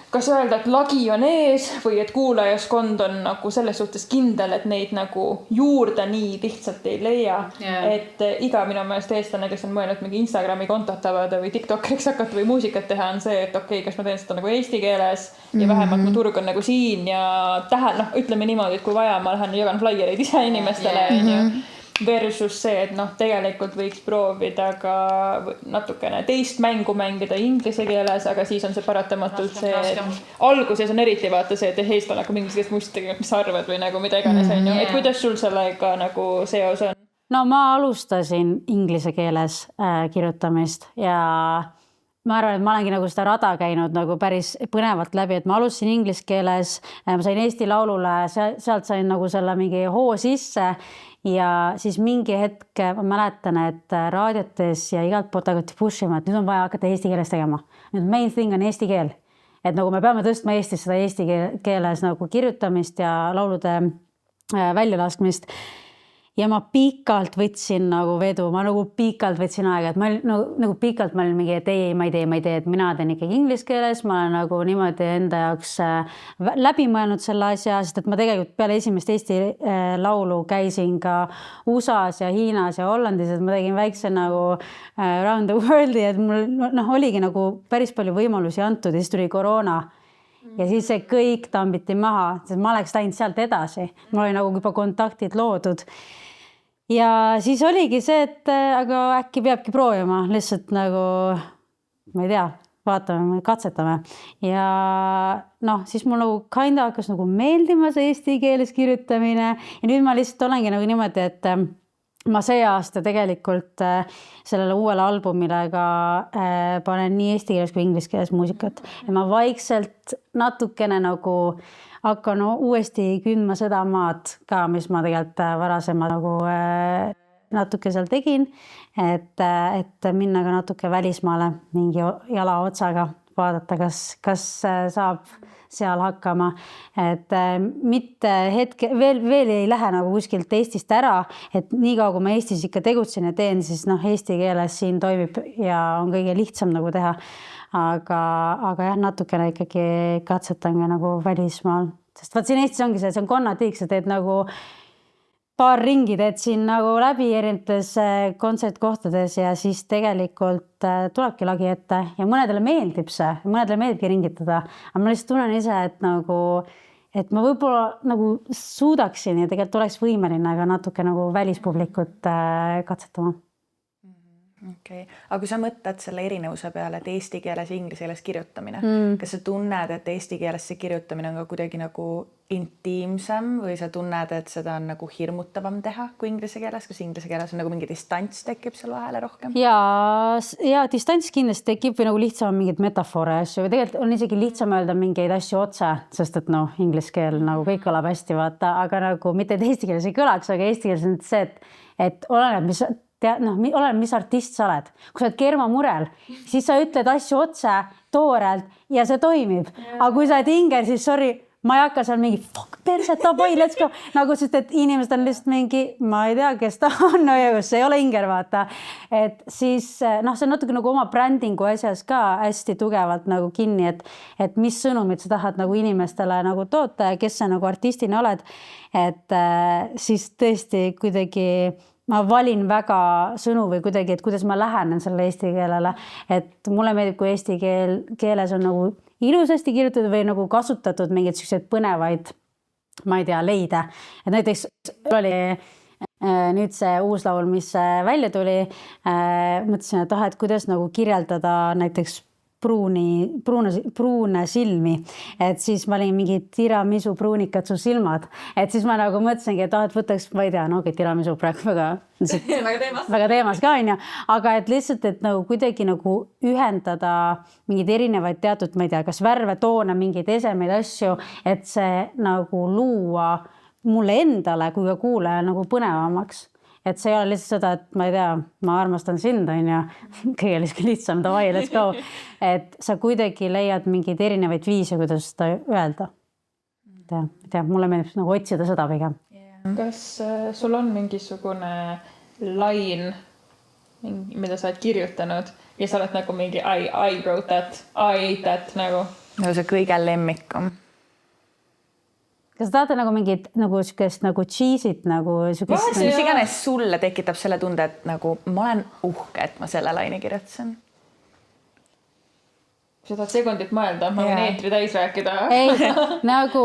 kas öelda, et lagi on ees või et kuulajaskond on nagu selles suhtes kindel, et neid nagu juurde nii lihtsalt ei leia. Et iga minu meelest eestlane, kes on mõelnud mingi Instagrami kontot avada või TikTokriks hakata või muusikat teha, on see, et okei, kas ma teen seda nagu eesti keeles ja vähemalt mu turg on nagu siin ja ütleme niimoodi, et kui vaja, ma lähen jagan flyer'id ise inimestele versus see, et tegelikult võiks proovida ka natukene teist mängu mängida inglise keeles, aga siis on see paratamatult see, et alguses on eriti vaata see, et eestlane hakkab inglise keeles muist tegema, mis sa arvad või nagu mida iganes on ju. Et kuidas sul sellega nagu seos on? No ma alustasin inglise keeles kirjutamist ja ma arvan, et ma olengi nagu seda rada käinud nagu päris põnevalt läbi, et ma alustasin inglise keeles, ma sain Eesti Laulule, sealt sain nagu selle mingi hoo sisse ja siis mingi hetk ma mäletan, et raadiotes ja igalt poolt hakati pushima, et nüüd on vaja hakata eesti keeles tegema. Nüüd main thing on eesti keel. Et nagu me peame tõstma Eestis seda eesti keeles nagu kirjutamist ja laulude väljalaskmist. Ja ma pikalt võtsin nagu vedu, ma nagu pikalt võtsin aega, et ma nagu pikalt ma olin mingi, et ei, ma ei tee, et mina teen ikkagi inglise keeles, ma olen nagu niimoodi enda jaoks läbi mõelnud selle asja, sest et ma tegelikult peale esimest Eesti laulu käisin ka USAs ja Hiinas ja Hollandis, et ma tegin väikse nagu around the world'i, et mul oligi nagu päris palju võimalusi antud ja siis tuli koroona. Ja siis see kõik tambiti maha, sest ma oleks läinud sealt edasi. Mul oli nagu juba kontaktid loodud. Ja siis oligi see, et aga äkki peabki proovima, lihtsalt nagu, ma ei tea, vaatame, katsetame. Ja siis mul nagu kinda hakkas nagu meeldima see eesti keeles kirjutamine ja nüüd ma lihtsalt olengi nagu niimoodi, et ma see aasta tegelikult sellele uuele albumile ka panen nii eesti keeles kui inglise keeles muusikat. Ja ma vaikselt natukene nagu hakkan uuesti kündma seda maad ka, mis ma tegelikult varasema nagu natuke seal tegin, et minna ka natuke välismaale mingi jala otsaga, vaadata, kas saab seal hakkama, et mitte hetke, veel ei lähe nagu kuskilt Eestist ära, et nii kaua, kui ma Eestis ikka tegutsen ja teen, siis eesti keeles siin toimib ja on kõige lihtsam nagu teha. Aga jah, natukene ikkagi katsetan ka nagu välismaal. Sest vaat siin Eestis ongi see, see on konnatiik, sa teed nagu paar ringi, teed siin nagu läbi erinevates kontsertkohtades ja siis tegelikult tulebki lagi ette ja mõnedele meeldib see, mõnedele meeldibki ringitada. Aga ma lihtsalt tunnen ise, et ma võib-olla nagu suudaksin ja tegelikult oleks võimeline ka natuke nagu välispublikut katsetama. Okay. Aga kui sa mõtled selle erinevuse peale, et eesti keeles ja inglise keeles kirjutamine, kas sa tunned, et eesti keeles see kirjutamine on ka kuidagi nagu intiimsem või sa tunned, et seda on nagu hirmutavam teha kui inglise keeles? Kas inglise keeles on nagu mingi distants tekib seal vahele rohkem? Ja distants kindlasti tekib või nagu lihtsam mingid metafoore asju või tegelikult on isegi lihtsam öelda mingeid asju otse, sest et inglise keel nagu kõik kõlab hästi, vaata, aga nagu mitte et eesti keeles ei kõlaks, aga eesti keeles on see, et oleneb, mis artist sa oled. Kui sa oled Kerma Murel, siis sa ütled asju otse, toorelt ja see toimib. Aga kui sa oled Inger, siis sorry, ma ei hakka seal mingi fuck perset, davai, let's go. Nagu sest, et inimesed on lihtsalt mingi, ma ei tea, kes ta on, no see ei ole Inger, vaata. Et siis noh, see on natuke nagu oma brändingu asjas ka hästi tugevalt nagu kinni, et mis sõnumid sa tahad nagu inimestele nagu toota ja kes sa nagu artistina oled. Et siis tõesti kuidagi ma valin väga sõnu või kuidagi, et kuidas ma lähenen selle eesti keelele, et mulle meeldib, kui eesti keeles on nagu ilusasti kirjutatud või nagu kasutatud mingeid selliseid põnevaid, ma ei tea, leide. Et näiteks oli nüüd see uus laul, mis välja tuli, mõtlesin, et kuidas nagu kirjeldada näiteks pruune silmi, et siis ma olin mingi tiramisu pruunikad su silmad, et siis ma nagu mõtlesingi, et võtaks, ma ei tea, no tiramisu praegu väga teemas ka on ju, aga et lihtsalt, et nagu kuidagi nagu ühendada mingeid erinevaid teatud, ma ei tea, kas värve, toone, mingeid esemeid asju, et see nagu luua mulle endale kui ka kuulaja nagu põnevamaks. Et see ei ole lihtsalt seda, et ma ei tea, ma armastan sind, on ju, kõige lihtsam, davai, let's go. Et sa kuidagi leiad mingeid erinevaid viise, kuidas seda öelda. Mulle meeldib nagu otsida seda pigem. Kas sul on mingisugune lain, mida sa oled kirjutanud ja sa oled nagu mingi I wrote that, I ate that nagu? Nagu see kõige lemmikum. Kas tahate nagu mingit nagu sükest nagu cheese'it nagu sükest? Mis iganes sulle tekitab selle tunde, et nagu ma olen uhke, et ma selle laine kirjutasin. Sa tahad sekundit mõelda, ma võin eetri täis rääkida. Ei, nagu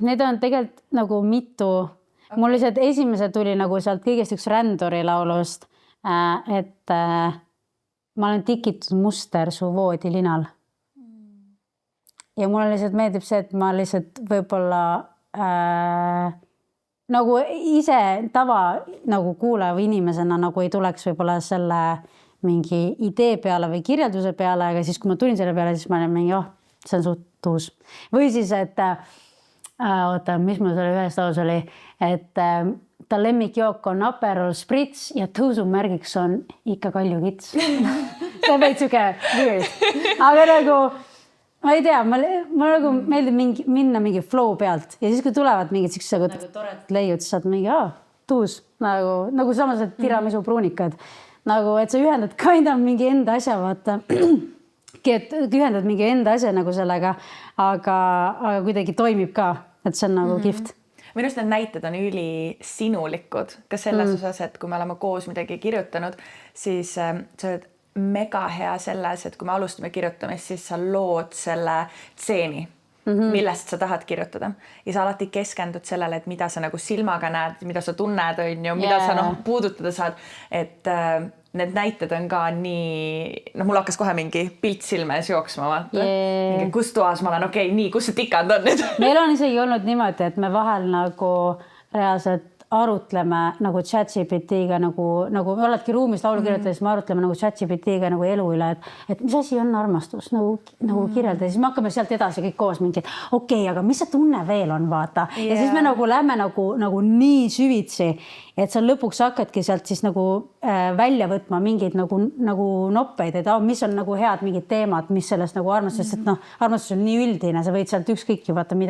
need on tegelikult nagu mitu. Mul lihtsalt esimese tuli nagu sealt kõigest üks Rändori laulust, et ma olen tikitud muster su voodilinal. Ja mulle lihtsalt meeldib see, et ma lihtsalt võib-olla nagu ise tava nagu kuulaja või inimesena nagu ei tuleks võib-olla selle mingi idee peale või kirjelduse peale, aga siis kui ma tulin selle peale, siis ma olin mingi, see on suht uus. Või siis, et oota, mis mul selle ühes laus oli, et ta lemmikjook on Aperol Spritz ja tõusumärgiks on ikka kaljukits. See on veits siuke weird. Aga nagu ma ei tea, ma nagu meeldib minna mingi flow pealt ja siis, kui tulevad mingid siuksed nagu tored leiud, siis saad mingi, tuus, nagu samas, et tiramisu pruunikad. Nagu, et sa ühendad mingi enda asja, vaata. Ühendad mingi enda asja nagu sellega, aga kuidagi toimib ka, et see on nagu kihvt. Minu arust need näited on üli sinulikud, ka selles osas, et kui me oleme koos midagi kirjutanud, siis sa oled mega hea selles, et kui me alustame kirjutamist, siis sa lood selle tseeni, millest sa tahad kirjutada. Ja sa alati keskendud sellele, et mida sa nagu silmaga näed, mida sa tunned, on ju, mida sa puudutada saad. Et need näited on ka nii, mul hakkas kohe mingi pilt silme ees jooksma, vaata. Kus toas ma olen, nii, kus see tikand on nüüd? Meil on isegi olnud niimoodi, et me vahel nagu reaalselt arutleme nagu ChatGPT-ga nagu me oledki ruumis laulu kirjutades, me arutleme nagu ChatGPT-ga nagu elu üle, et mis asi on armastus nagu kirjelda. Siis me hakkame sealt edasi kõik koos mingi, et aga mis see tunne veel on, vaata. Ja siis me nagu lähme nagu nii süvitsi, et sa lõpuks hakkadki sealt siis nagu välja võtma mingeid nagu noppeid, et mis on nagu head mingid teemad, mis sellest nagu armastus, et armastus on nii üldine, sa võid sealt ükskõik ju vaata,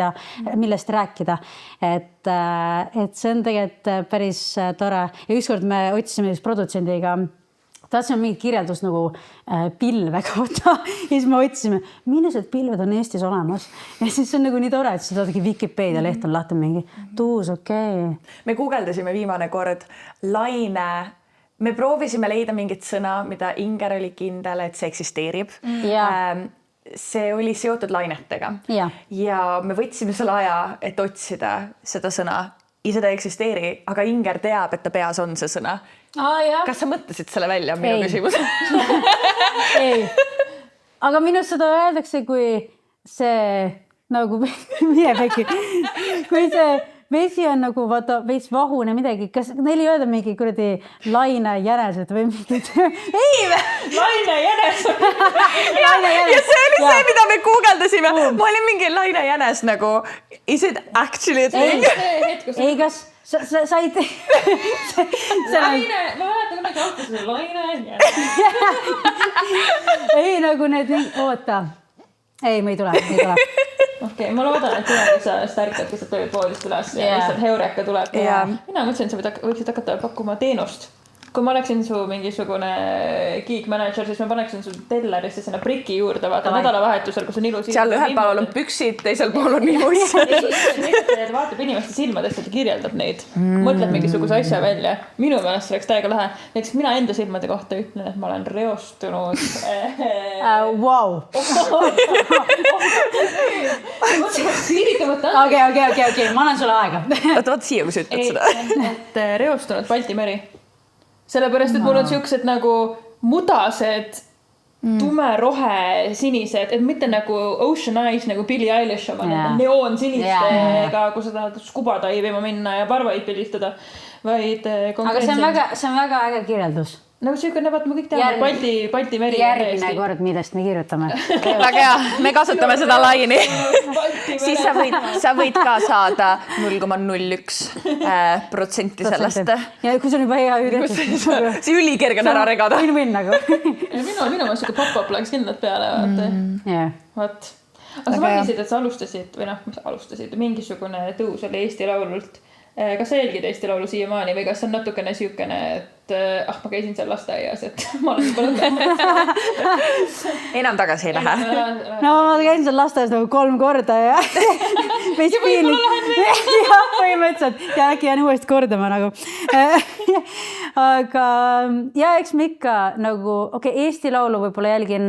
millest rääkida. Et see on tegelikult päris tore. Ja ükskord me otsisime produtsendiga, tahtsime mingit kirjeldust nagu pilve kohta. Ja siis me otsisime, millised pilved on Eestis olemas. Ja siis see on nagu nii tore, et seda Wikipedia leht on lahti mingi tuus, Me guugeldasime viimane kord laine. Me proovisime leida mingit sõna, mida Inger oli kindel, et see eksisteerib. See oli seotud lainetega. Ja me võtsime selle aja, et otsida seda sõna. Ja seda eksisteeri, aga Inger teab, et ta peas on see sõna. Kas sa mõtlesid selle välja, minu küsimus? Ei. Aga minust seda öeldakse, kui see nagu kui see vesi on nagu vaata veits vahune midagi, kas neil ei öelda mingi kuradi laine jänesed või mingid? Ei! Laine jänes! Ja see oli see, mida me guugeldasime. Ma olin mingi laine jänes nagu, is it actually a thing? Ei, kas sa ei tee? Laine, ma mäletan midagi aastas, laine jänes. Ei, nagu need, oota. Ei, me ei tule. Okei, ma loodan, et kunagi sa stärkad, kes sa voodist üles ja lihtsalt heureka tuleb. Mina mõtlesin, et sa võiksid hakata pakkuma teenust. Kui ma oleksin su mingisugune geek manager, siis ma paneksin su tellerisse sinna priki juurde, vaata nädalavahetusel, kus on ilus. Seal ühel pool on püksid, teisel pool on ilus. Vaatab inimeste silmadesse ja kirjeldab neid. Mõtled mingisuguse asja välja. Minu meelest oleks täiega lahe. Näiteks mina enda silmade kohta ütlen, et ma olen reostunud. Wow. Okei, ma annan sulle aega. Vaata siia, kui sa ütled seda. Et reostunud Balti meri. Sellepärast, et mul on siuksed nagu mudased, tumerohe, sinised, et mitte nagu Ocean Eyes nagu Billie Eilish oma neoon sinistega, kui sa tahad scuba divima minna ja parvaid pilistada, vaid konkreetselt. Aga see on väga äge kirjeldus. Nagu siukene, vaat me kõik teame, Balti meri. Järgmine kord, millest me kirjutame. Väga hea, me kasutame seda laini. Siis sa võid ka saada 0,01% sellest. Ja kui see on juba hea üritus. See ülikerge on ära regada. Võin nagu. Minu ma siuke pop-up läks kindlalt peale. Vaat. Aga sa mainisid, et sa alustasid, või noh, mis alustasid, mingisugune tõus oli Eesti Laulult. Kas sa jälgid Eesti Laulu siiamaani või kas on natukene siukene, et ma käisin seal lasteaias, et ma olen juba enam tagasi ei lähe. No ma käisin seal lasteaias nagu 3 korda ja põhimõtteliselt ja äkki jään uuesti kordama nagu. Aga ja eks me ikka nagu, Eesti Laulu võib-olla jälgin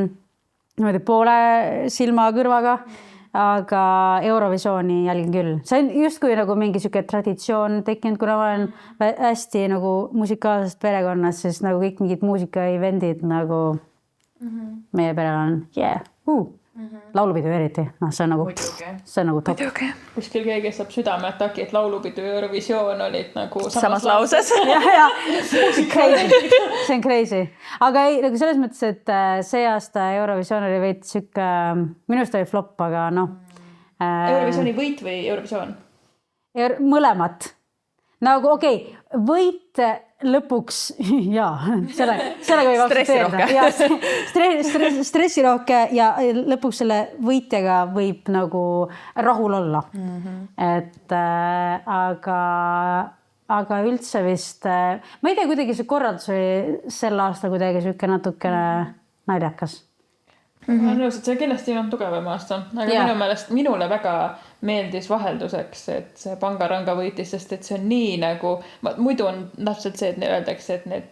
poole silma kõrvaga. Aga Eurovisiooni jälgin küll. See on justkui nagu mingi siuke traditsioon tekkinud, kuna ma olen hästi nagu musikaalsest perekonnas, siis nagu kõik mingid muusika-evendid nagu meie perel on laulupidu eriti. No, see on nagu top. Kuskil keegi saab südameataki, et laulupidu ja Eurovisioon olid nagu samas lauses. See on crazy. Aga ei, nagu selles mõttes, et see aasta Eurovisioon oli veid siuke, minust oli flop, aga noh. Eurovisiooni võit või Eurovisioon? Mõlemat. Nagu võit lõpuks, sellega võib stressirohke. Stressirohke ja lõpuks selle võitjaga võib nagu rahul olla. Et aga üldse vist, ma ei tea, kuidagi see korraldus oli sel aastal kuidagi siuke natukene naljakas. Ma nõus, et see kindlasti on tugevam aasta, aga minu meelest minule väga meeldis vahelduseks, et see Pangaranga võitis, sest et see on nii nagu, muidu on täpselt see, et öeldakse, et need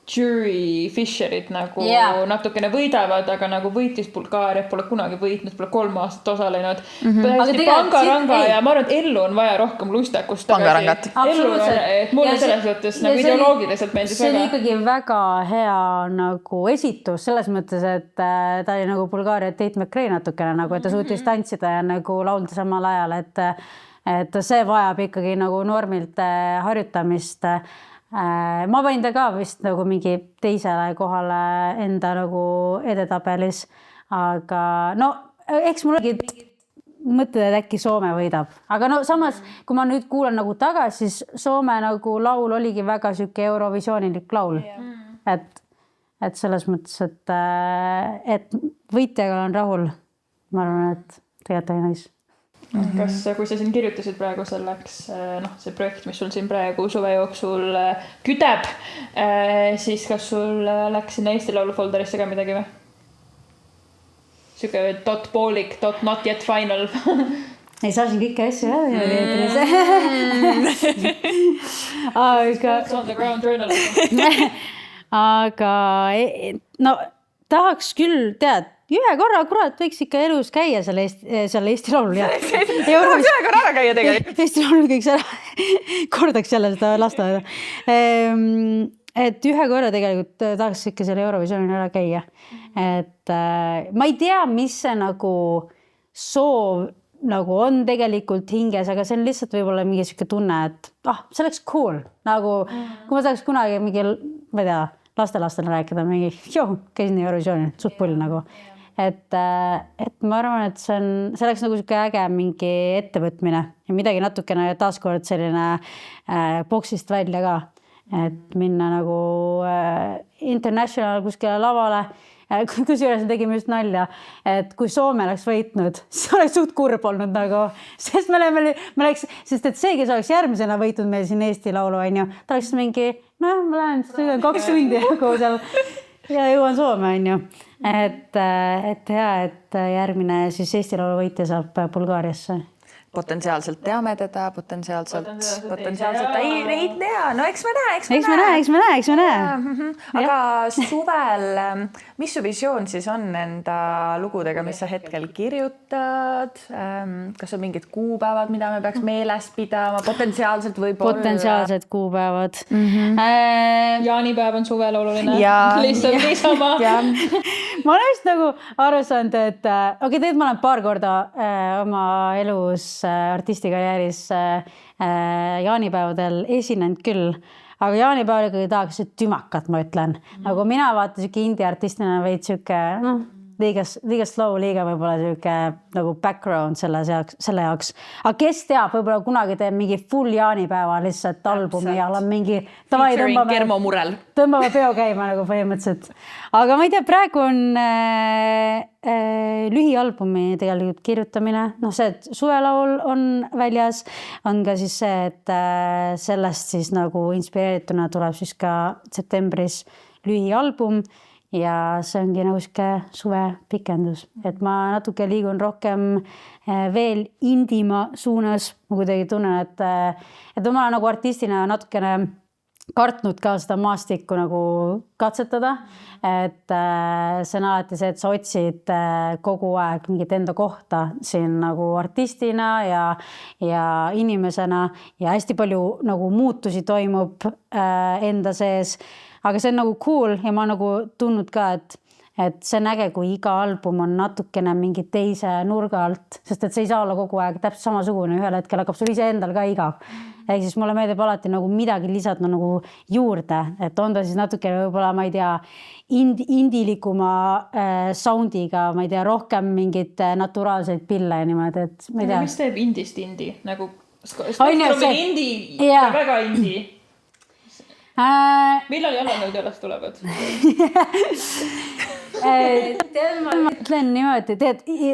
jury Fisherid nagu natukene võidavad, aga nagu võitis Bulgaaria, pole kunagi võitnud, pole 3 aastat osalenud. Pangaranga ja ma arvan, et ellu on vaja rohkem lustakust. Pangarangat. Et mulle selles mõttes nagu ideoloogiliselt meeldis väga. See oli ikkagi väga hea nagu esitus, selles mõttes, et ta oli nagu Bulgaaria Tate McRae natukene, nagu, et ta suutis tantsida ja nagu laulda samal ajal, et see vajab ikkagi nagu normilt harjutamist. Ma panin ta ka vist nagu mingi teisele kohale enda nagu edetabelis, aga no eks mul oligi mõtted, et äkki Soome võidab, aga no samas, kui ma nüüd kuulan nagu tagasi, siis Soome nagu laul oligi väga siuke Eurovisioonilik laul, et selles mõttes, et võitjaga on rahul, ma arvan, et tegelikult oli nice. Kas, kui sa siin kirjutasid praegu selleks, see projekt, mis sul siin praegu suve jooksul küdeb, siis kas sul läks sinna Eesti Laulu folderisse ka midagi või? Siuke .poolik, .not yet final. Ei saa siin kõike asju aga no tahaks küll tead, ühe korra, kurat, võiks ikka elus käia seal Eesti Laulul. Ühe korra ära käia tegelikult. Eesti Laulul kõiks ära, kordaks jälle seda lasteaeda. Et ühe korra tegelikult tahaks ikka selle Eurovisioonil ära käia. Et ma ei tea, mis see nagu soov nagu on tegelikult hinges, aga see on lihtsalt võib-olla mingi siuke tunne, et see oleks cool. Nagu, kui ma saaks kunagi mingi, ma ei tea, lastelastele rääkida mingi, käisin Eurovisioonil, suht pull nagu. Et ma arvan, et see oleks nagu siuke äge mingi ettevõtmine ja midagi natukene taaskord selline boksist välja ka, et minna nagu international kuskile lavale, kusjuures me tegime just nalja, et kui Soome oleks võitnud, siis oleks suht kurb olnud nagu, sest me oleks, sest et see, kes oleks järgmisena võitnud meil siin Eesti Laulu, on ju, ta oleks mingi, noh, ma lähen 2 tundi nagu seal ja jõuan Soome, on ju. Et hea, et järgmine siis Eesti Laulu võitja saab Bulgaariasse. Potentsiaalselt teame teda, potentsiaalselt ei tea, no eks me näe. Eks me näe. Aga suvel, mis su visioon siis on enda lugudega, mis sa hetkel kirjutad? Kas on mingid kuupäevad, mida me peaks meeles pidama? Potentsiaalselt võib-olla? Potentsiaalsed kuupäevad. Jaanipäev on suvel oluline. Lihtsalt niisama. Ma olen just nagu aru saanud, et tegelikult ma olen paar korda oma elus artistikarjääris jaanipäevadel esinenud küll, aga jaanipäeval ikkagi tahaks tümakat, ma ütlen. Nagu mina vaatan indie-artistina veid siuke, liiga slow, liiga võib-olla siuke nagu background selle jaoks. Aga kes teab, võib-olla kunagi teeb mingi full jaanipäeva lihtsalt albumi ja on mingi tõmbame peo käima nagu põhimõtteliselt. Aga ma ei tea, praegu on lühialbumi tegelikult kirjutamine. No see, et suvelaul on väljas, on ka siis see, et sellest siis nagu inspireerituna tuleb siis ka septembris lühialbum. Ja see ongi nagu suve pikendus, et ma natuke liigun rohkem veel indima suunas. Ma kuidagi tunnen, et ma nagu artistina natukene kartnud ka seda maastikku nagu katsetada. Et see on alati see, et sa otsid kogu aeg mingit enda kohta siin nagu artistina ja inimesena ja hästi palju nagu muutusi toimub enda sees. Aga see on nagu cool ja ma nagu tundnud ka, et see on äge, kui iga album on natukene mingi teise nurga alt, sest et see ei saa olla kogu aeg täpselt samasugune, ühel hetkel hakkab sul ise endal ka igav. Ehk siis mulle meeldib alati nagu midagi lisada nagu juurde, et on ta siis natuke võib-olla, ma ei tea, indilikuma soundiga, ma ei tea, rohkem mingit naturaalseid pille niimoodi, et ma ei tea. Mis teeb indist indi? Nagu indi ja väga indi. Millal jalanõud jalas tulevad? Ma ütlen niimoodi,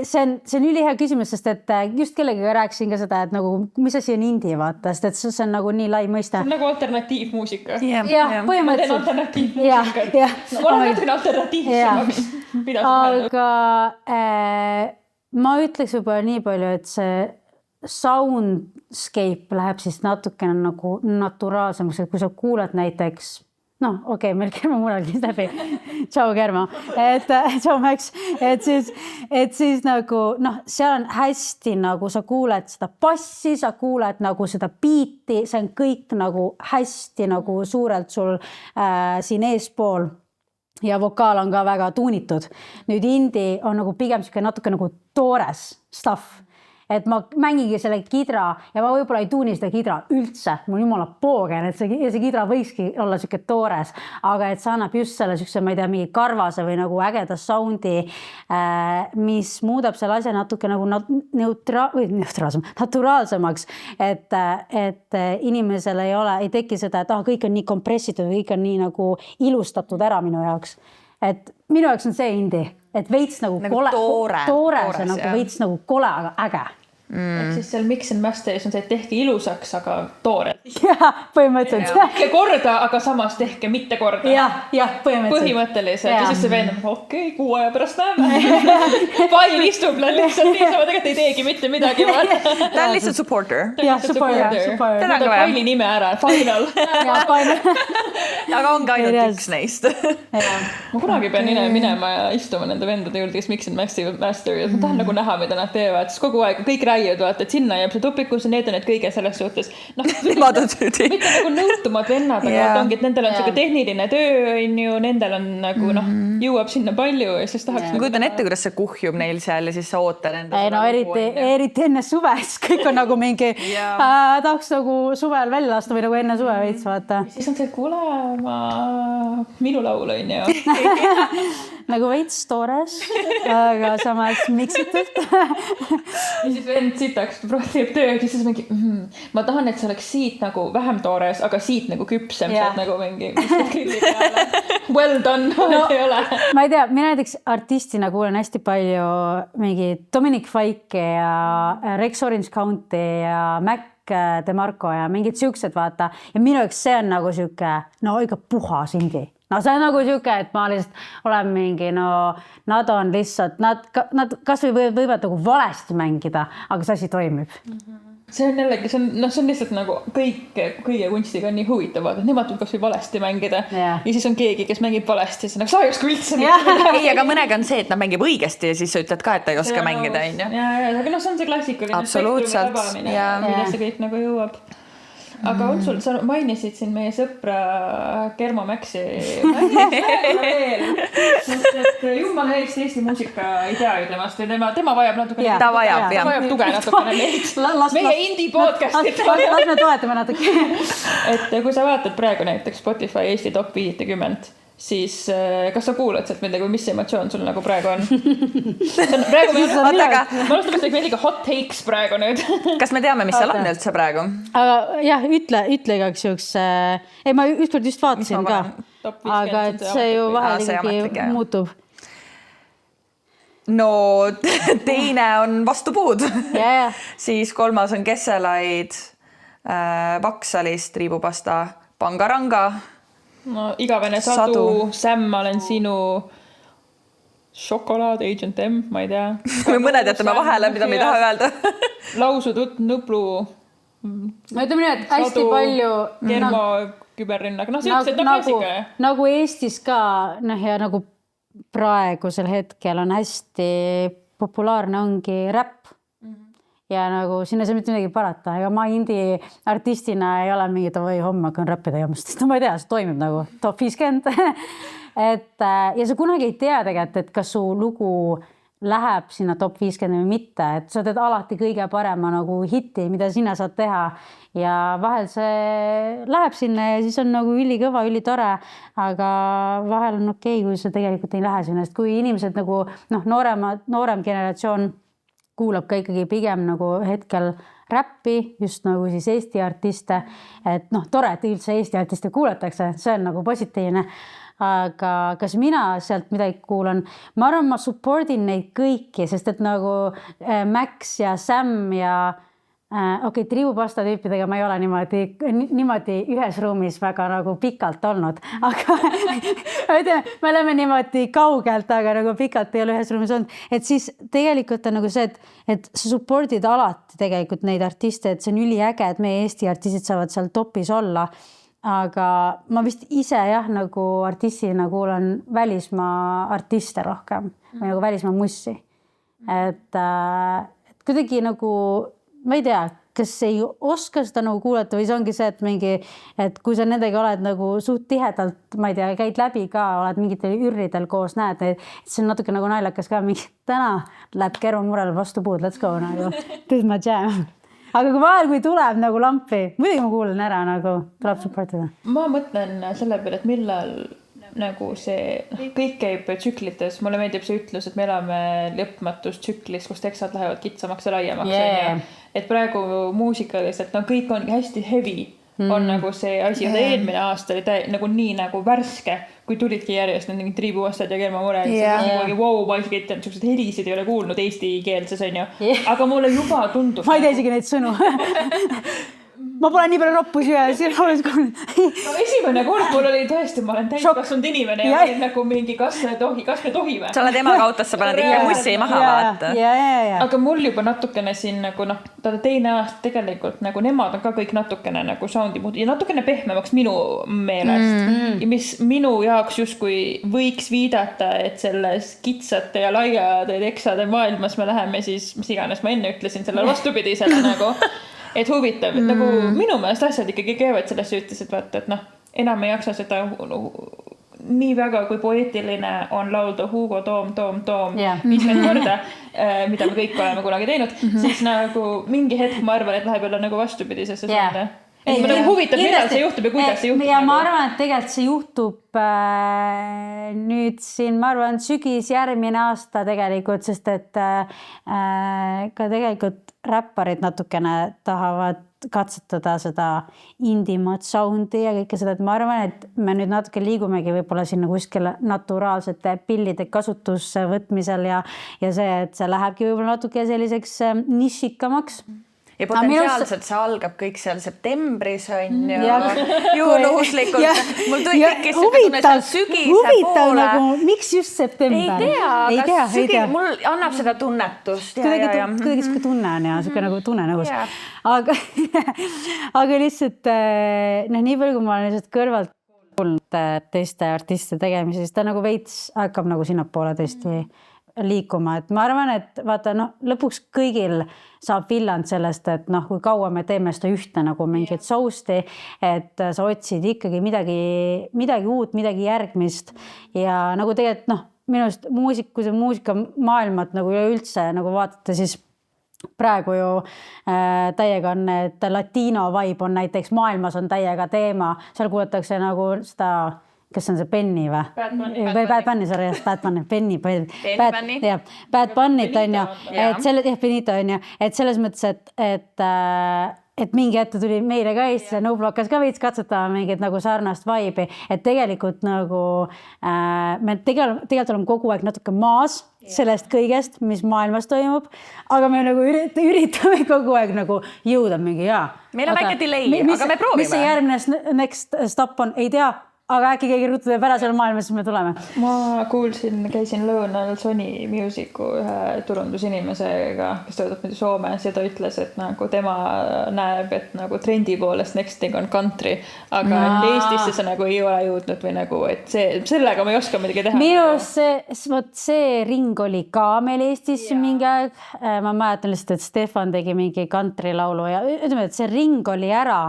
see on ülihea küsimus, sest et just kellegagi rääkisin ka seda, et nagu, mis asi on indie vaata, sest et see on nagu nii lai mõiste. See on nagu alternatiivmuusika. Ja, põhimõtteliselt. Ma teen alternatiivmuusika. Ma olen natuke alternatiivsemaks. Aga ma ütleks juba nii palju, et see soundscape läheb siis natukene nagu naturaalsemaks, et kui sa kuulad näiteks, meil Kerma muralgi läbi, tšau Kerma, tšau Max, et siis nagu, seal on hästi nagu sa kuuled seda bassi, sa kuuled nagu seda biiti, see on kõik nagu hästi nagu suurelt sul siin eespool ja vokaal on ka väga tuunitud. Nüüd indie on nagu pigem natuke nagu toores stuff. Et ma mängigi selle kidra ja ma võib-olla ei tuuni seda kidra üldse. Mul jumala poogen, et see kidra võikski olla siuke toores, aga et sa annab just selle siukse, ma ei tea, mingi karvase või nagu ägeda soundi, mis muudab selle asja natuke nagu naturaalsemaks, et inimesel ei teki seda, et kõik on nii kompressitud, kõik on nii nagu ilustatud ära minu jaoks. Et minu jaoks on see indie, et veits nagu toores ja nagu veits nagu kole, aga äge. Ehk siis seal Mix and Masteris on see, et tehke ilusaks, aga toorelt. Ja, põhimõtteliselt. Tehke korda, aga samas tehke mitte korda. Ja, põhimõtteliselt. Ja siis see veenab, kuu aja pärast näeme. Pail istub lihtsalt nii, sa tegelikult ei teegi mitte midagi. Ta on lihtsalt supporter. Ja, supporter. Ta on Paili nime ära, Final. Aga on ka ainult üks neist. Ma kunagi pean minema ja istuma nende vendade juurde, kes Mix and Masteris. Ma tahan nagu näha, mida nad teevad. Siis kogu aeg kõik räägivad, vaata, et sinna jääb see topikusse, need on need kõige selles suhtes. Nemad on süüdi. Mitte nagu nõutumad vennad, aga ongi, et nendel on tehniline töö, on ju, nendel on nagu jõuab sinna palju ja siis tahaks... Ma kujutan ette, kuidas see kuhjub neil seal ja siis sa ootad enda... Eriti enne suve, siis kõik on nagu mingi tahaks nagu suvel välja lasta või nagu enne suve veits, vaata. Siis on see, kuule, minu laul on ju. Nagu veits toores, aga samas miksitud. Ja siis vend sitaks teeb tööd ja siis mingi ma tahan, et see oleks siit nagu vähem toores, aga siit nagu küpsem, sealt nagu mingi grilli peale. Well done, ei ole. Ma ei tea, mina näiteks artistina kuulen hästi palju mingi Dominic Fike ja Rex Orange County ja Mac DeMarco ja mingid siuksed vaata ja minu jaoks see on nagu siuke no ikka puhas indie. No see on nagu siuke, et ma lihtsalt olen mingi nad on lihtsalt nad kas või võivad nagu valesti mängida, aga see asi toimib. See on jällegi, see on lihtsalt nagu kõige kunstiga on nii huvitavad, et nemad kas või valesti mängida ja siis on keegi, kes mängib valesti, siis sa ei oska üldse ei, aga mõnega on see, et nad mängib õigesti ja siis sa ütled ka, et ta ei oska mängida. Aga see on see klassikaline spektrum ja mida see kõik nagu jõuab. Aga on sul, sa mainisid siin meie sõpra Germo Maxi jumala eest Eesti muusika ei tea ju temast või tema vajab natukene ta vajab tuge natukene meie indie podcastit las me toetame natuke et kui sa vaatad praegu näiteks Spotify Eesti top 50 siis kas sa kuulad sealt midagi või mis emotsioon sul nagu praegu on? Praegu me alustame meiega hot takes praegu nüüd. Kas me teame, mis seal on üldse praegu? Aga jah, ütle igaks juhuks. Ei, ma ükskord just vaatasin ka. Aga et see ju vahel ikkagi muutub. No teine on Vastupuud. Siis 3. on Kesselaid, Vaksalist, Triibupasta, Pangaranga. No igavene sadu, Sam, ma olen sinu šokolaad, Agent M, ma ei tea. Kui mõned jätame vahele, mida me ei taha öelda. Lausud, Nublu. Ma ütleme nii, et hästi palju Germo küberrinnak. No see klassika. Nagu Eestis ka ja nagu praegusel hetkel on hästi populaarne ongi räpp. Ja nagu sinna see mitte midagi parata, ega ma indie artistina ei ole mingi või homme hakkan räppida jamast, ma ei tea, see toimib nagu top 50 ja sa kunagi ei tea tegelikult, et kas su lugu läheb sinna top 50 või mitte, et sa teed alati kõige parema nagu hiti, mida sina saad teha ja vahel see läheb sinna ja siis on nagu ülikõva, ülitore, aga vahel on okei, kui see tegelikult ei lähe sinna, sest kui inimesed nagu noorem generatsioon kuulab ka ikkagi pigem nagu hetkel räppi, just nagu siis Eesti artiste, et tore, et üldse Eesti artiste kuulatakse, see on nagu positiivne, aga kas mina sealt midagi kuulan? Ma arvan, ma supportin neid kõiki, sest et nagu Max ja Sam ja Triibupasta tüüpidega ma ei ole niimoodi ühes ruumis väga nagu pikalt olnud, aga me oleme niimoodi kaugelt, aga nagu pikalt ei ole ühes ruumis olnud, et siis tegelikult on nagu see, et sa supportid alati tegelikult neid artiste, et see on üliäge, et meie Eesti artistid saavad seal topis olla, aga ma vist ise nagu artistina kuulan välismaa artiste rohkem või nagu välismaa mussi, et kuidagi nagu ma ei tea, kas ei oska seda nagu kuulata või see ongi see, et kui sa nendega oled nagu suht tihedalt, ma ei tea, käid läbi ka, oled mingitel ürridel koos, näed, et see on natuke nagu naljakas ka, mingi täna läheb Germo Murel Vastupuud, let's go nagu, this is my jam. Aga kui vahel, kui tuleb nagu lampi, muidugi ma kuulen ära, nagu tuleb supportida. Ma mõtlen selle peale, et millal nagu see kõik käib tsüklites. Mulle meeldib see ütlus, et me elame lõpmatus tsüklis, kus teksad lähevad kitsamaks ja laiemaks. Et praegu muusikaliselt kõik on hästi heavy on nagu see asi. Eelmine aasta oli nagu nii nagu värske, kui tulidki järjest need Triibupastad ja Germo Murel. Wow, ma isegi helisid ei ole kuulnud eesti keelses, on ju. Aga mulle juba tundub. Ma ei tea isegi neid sõnu. Ma pole nii palju roppus ja esimene kord mul oli tõesti, ma olen täiskasvanud inimene ja olin nagu mingi, kas me tohime. Sa oled emaga autos, sa paned ikka mussi maha vaata. Aga mul juba natukene siin nagu teine aasta tegelikult nagu nemad on ka kõik natukene nagu soundi muud ja natukene pehmemaks minu meelest. Ja mis minu jaoks justkui võiks viidata, et selles kitsate ja laiade teksade maailmas me läheme siis, mis iganes ma enne ütlesin, selle vastupidisele nagu et huvitav, et nagu minu meelest asjad ikkagi käivad sellesse ütles, et vaata, et enam ei jaksa seda nii väga, kui poeetiline on laulda Hugo Toom 50 korda, mida me kõik oleme kunagi teinud, siis nagu mingi hetk ma arvan, et läheb jälle nagu vastupidisesse suunda. Huvitav, millal see juhtub ja kuidas see juhtub. Ja ma arvan, et tegelikult see juhtub nüüd siin, ma arvan, sügis järgmine aasta tegelikult, sest et ka tegelikult räpparid natukene tahavad katsetada seda indimat soundi ja kõike seda, et ma arvan, et me nüüd natuke liigumegi võib-olla sinna kuskile naturaalsete pillide kasutusse võtmisel ja see, et see lähebki võib-olla natuke selliseks nišikamaks. Ja potentsiaalselt see algab kõik seal septembris on ju juhuslikult. Mul tekkis tunne seal sügise poole. Nagu, miks just september? Ei tea. Mul annab seda tunnetust. Kuidagi siuke tunne on ja siuke nagu tunne nõus. Aga lihtsalt nii palju, kui ma olen lihtsalt kõrvalt kuulnud teiste artiste tegemisest, ta nagu veits hakkab nagu sinnapoole tõesti liikuma, et ma arvan, et vaata, lõpuks kõigil saab villand sellest, et kui kaua me teeme seda ühte nagu mingit sousti, et sa otsid ikkagi midagi uut, midagi järgmist ja nagu tegelikult minu arust muusikamaailmat nagu üldse nagu vaatate, siis praegu ju täiega on, et latino vibe on näiteks maailmas on täiega teema, seal kuulatakse nagu seda kes on see Benny või? Bad Bunny, sorry, Bad Bunny, Benny. Bad Bunny't on ju, Benito on ju, et selles mõttes, et mingi ette tuli meile ka Eestisse, Noblokas ka veits katsetama mingit nagu sarnast vibe'i, et tegelikult nagu me tegelikult oleme kogu aeg natuke maas sellest kõigest, mis maailmas toimub, aga me nagu üritame kogu aeg nagu jõuda mingi Meil on väike delay, aga me proovime. Mis see järgmine next stop on, ei tea. Aga äkki keegi rutu teeb ära selle maailmas, siis me tuleme. Ma käisin lõunal Sony Musicu ühe turundusinimesega, kes töötab nüüd Soomes ja ta ütles, et nagu tema näeb, et nagu trendi poolest next thing on country, aga et Eestisse see nagu ei ole jõudnud või nagu, et sellega ma ei oska midagi teha. Minu see ring oli ka meil Eestis mingi aeg. Ma mäletan lihtsalt, et Stefan tegi mingi country laulu ja ütleme, et see ring oli ära.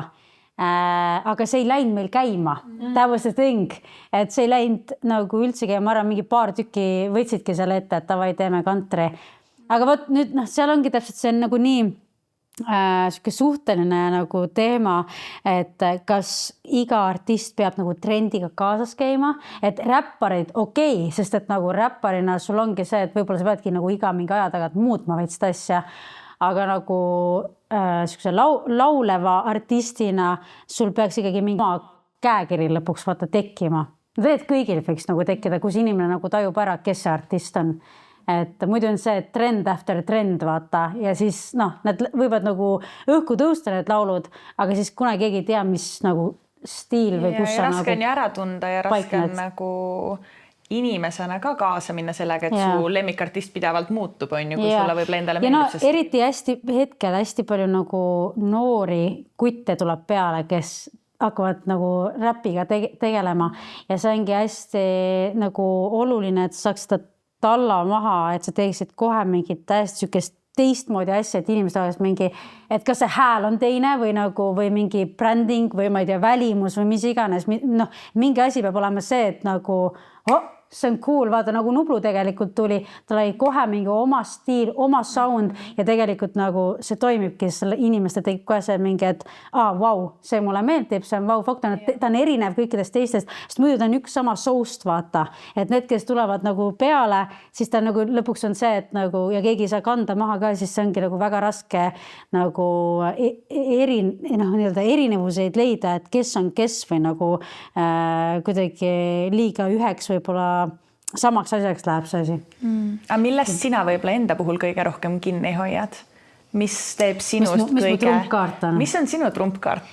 Aga see ei läinud meil käima. That was the thing. Et see ei läinud nagu üldse käima. Ma arvan, mingi paar tükki võtsidki selle ette, et tavai teeme country. Aga võt nüüd, seal ongi täpselt see on nagu nii suhteline nagu teema, et kas iga artist peab nagu trendiga kaasas käima, et räpparid okei, sest et nagu räpparina sul ongi see, et võib-olla sa peadki nagu iga mingi aja tagant muutma veits asja. Aga nagu siukse lauleva artistina sul peaks ikkagi mingi käekiri lõpuks vaata tekkima. Need kõigil võiks nagu tekkida, kus inimene nagu tajub ära, kes see artist on. Et muidu on see trend after trend vaata ja siis nad võivad nagu õhku tõusta need laulud, aga siis kuna keegi ei tea, mis nagu stiil või kus sa raske on ju ära tunda ja raske on nagu inimesena ka kaasa minna sellega, et su lemmikartist pidevalt muutub, on ju, kui sulle võib endale meeldib. Ja eriti hästi palju nagu noori kutte tuleb peale, kes hakkavad nagu räpiga tegelema ja see ongi hästi nagu oluline, et saaks seda talla maha, et sa teeksid kohe mingit täiesti sükest teistmoodi asja, et inimesed oleks mingi, et kas see hääl on teine või mingi branding või ma ei tea, välimus või mis iganes. Mingi asi peab olema see, et nagu see on cool, vaata nagu Nublu tegelikult tuli, tal oli kohe mingi oma stiil, oma sound ja tegelikult nagu see toimibki, selle inimeste tegib kohe see mingi, et vau, see mulle meeldib, see on vau fakt, ta on erinev kõikidest teistest, sest muidu ta on üks sama soust, vaata, et need, kes tulevad nagu peale, siis ta nagu lõpuks on see, et nagu ja keegi ei saa kanda maha ka, siis see ongi nagu väga raske nagu erinevuseid leida, et kes on kes või nagu kuidagi liiga üheks võib-olla samaks asjaks läheb see asi. Aga millest sina võib-olla enda puhul kõige rohkem kinni hoiad? Mis teeb sinust mis on sinu trumpkaart?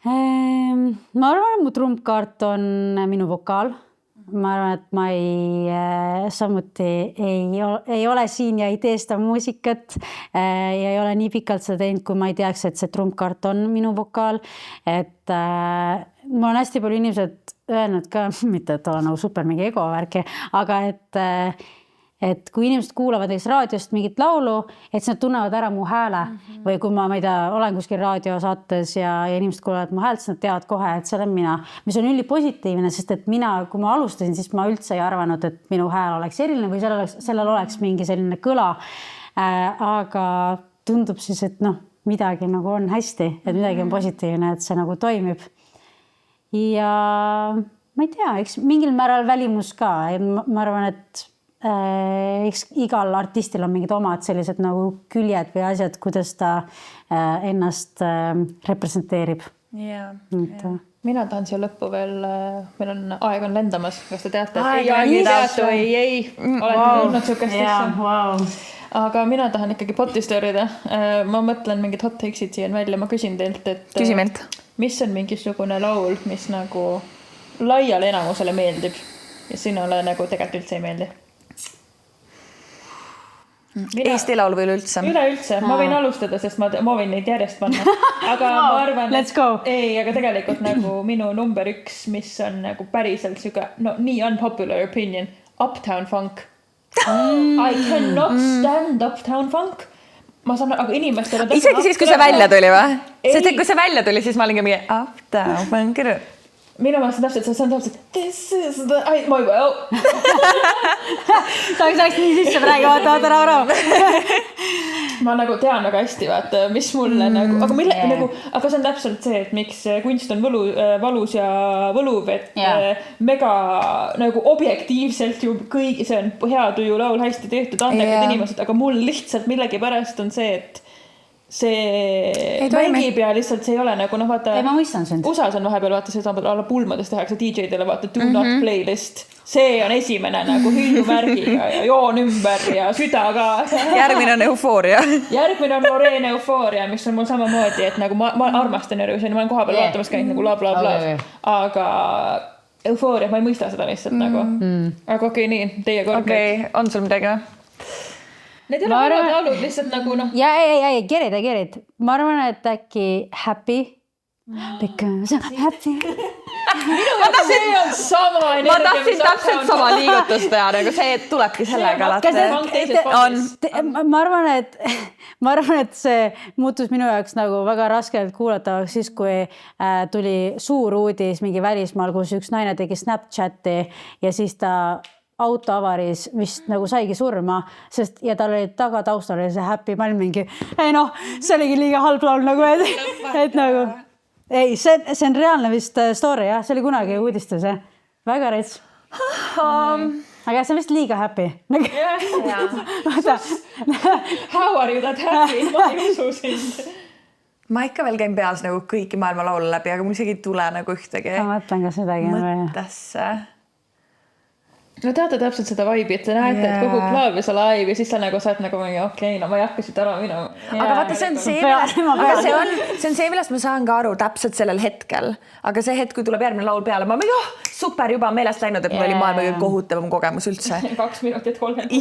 Ma arvan, et mu trumpkaart on minu vokaal. Ma arvan, et ma samuti ei ole siin ja ei tee seda muusikat ja ei ole nii pikalt seda teinud, kui ma ei teaks, et see trumpkaart on minu vokaal. Et ma olen hästi palju inimesed öelnud ka, mitte et ole nagu super mingi egovärki, aga et kui inimesed kuulavad raadiost mingit laulu, et siis nad tunnevad ära mu hääle või kui ma ei tea, olen kuskil raadiosaates ja inimesed kuulevad mu häält, siis nad teavad kohe, et see olen mina, mis on ülipositiivne, sest et kui ma alustasin, siis ma üldse ei arvanud, et minu hääl oleks eriline või sellel oleks mingi selline kõla. Aga tundub siis, et midagi nagu on hästi, et midagi on positiivne, et see nagu toimib. Ja ma ei tea, eks mingil määral välimus ka. Ma arvan, et eks igal artistil on mingid omad sellised nagu küljed või asjad, kuidas ta ennast representeerib. Mina tahan siia lõppu veel, meil on aeg on lendamas, kas te teate, ei, olen kuulnud sukest asja. Aga mina tahan ikkagi potistörida. Ma mõtlen mingid hot takes'id siin välja, ma küsin teilt, et mis on mingisugune laul, mis nagu laiale enamusele meeldib ja sinule nagu tegelikult üldse ei meeldi? Eesti laul või üleüldse? Üleüldse, ma võin alustada, sest ma võin neid järjest panna. Aga ma arvan, aga tegelikult nagu minu number 1, mis on nagu päriselt siuke, nii unpopular opinion, Uptown Funk. I cannot stand Uptown Funk. Ma saan, aga inimestele... Isegi siis, kui see välja tuli või? Sest kui see välja tuli, siis ma olin ka mingi Uptown Funk. Minu meelest on täpselt, this is the... ma juba, Saaks nii sisse praegu, vaata, rahu. Ma nagu tean väga hästi, vaata, mis mulle nagu... Aga see on täpselt see, et miks kunst on valus ja võluv, et mega nagu objektiivselt ju kõigi, see on hea tuju laul, hästi tehtud, andekad inimesed, aga mul lihtsalt millegipärast on see, et see mängib ja lihtsalt see ei ole nagu vaata. Ei, ma mõistan sind. USAs on vahepeal vaata see alla pulmades tehakse DJ-dele vaata do not playlist. See on esimene nagu hüüumärgiga ja joon ümber ja süda ka. Järgmine on eufooria. Järgmine on Loreen eufooria, mis on mul samamoodi, et nagu ma armastan Eurovisiooni, ma olen koha peal vaatamas käinud nagu bla. Aga eufooria, ma ei mõista seda lihtsalt nagu. Aga okei, nii, teie kord. Okei, on sul midagi? Need ei ole halvad laulud, lihtsalt nagu ei, get it. Ma arvan, et äkki Happy. Because I'm happy. See on sama energia. Ma tahtsin täpselt sama liigutust teha, nagu see tulebki sellega alati. Ma arvan, et see muutus minu jaoks nagu väga raskelt kuulatavaks siis, kui tuli suur uudis mingi välismaal, kus üks naine tegi Snapchati ja siis ta auto avaris vist nagu saigi surma, sest ja tal oli taustal oli see Happy, ma olin mingi, see oligi liiga halb laul nagu, et nagu, ei, see on reaalne vist story, jah, see oli kunagi uudistus, väga rets. Aga see on vist liiga Happy. How are you that happy? Ma ei usu sind. Ma ikka veel käin peas nagu kõiki maailma laule läbi, aga mul isegi ei tule nagu ühtegi. Ma mõtlen, kas midagi on või. Mõttesse. No teate täpselt seda vibe'i, et te näete, et kogu klaavis on live ja siis sa nagu saad nagu okei, ma ei hakka siit ära minema. Aga vaata, see on see, millest ma saan ka aru täpselt sellel hetkel. Aga see hetk, kui tuleb järgmine laul peale, ma mingi, super, juba meelest läinud, et mul oli maailma kõige kohutavam kogemus üldse. 2 minutit 30.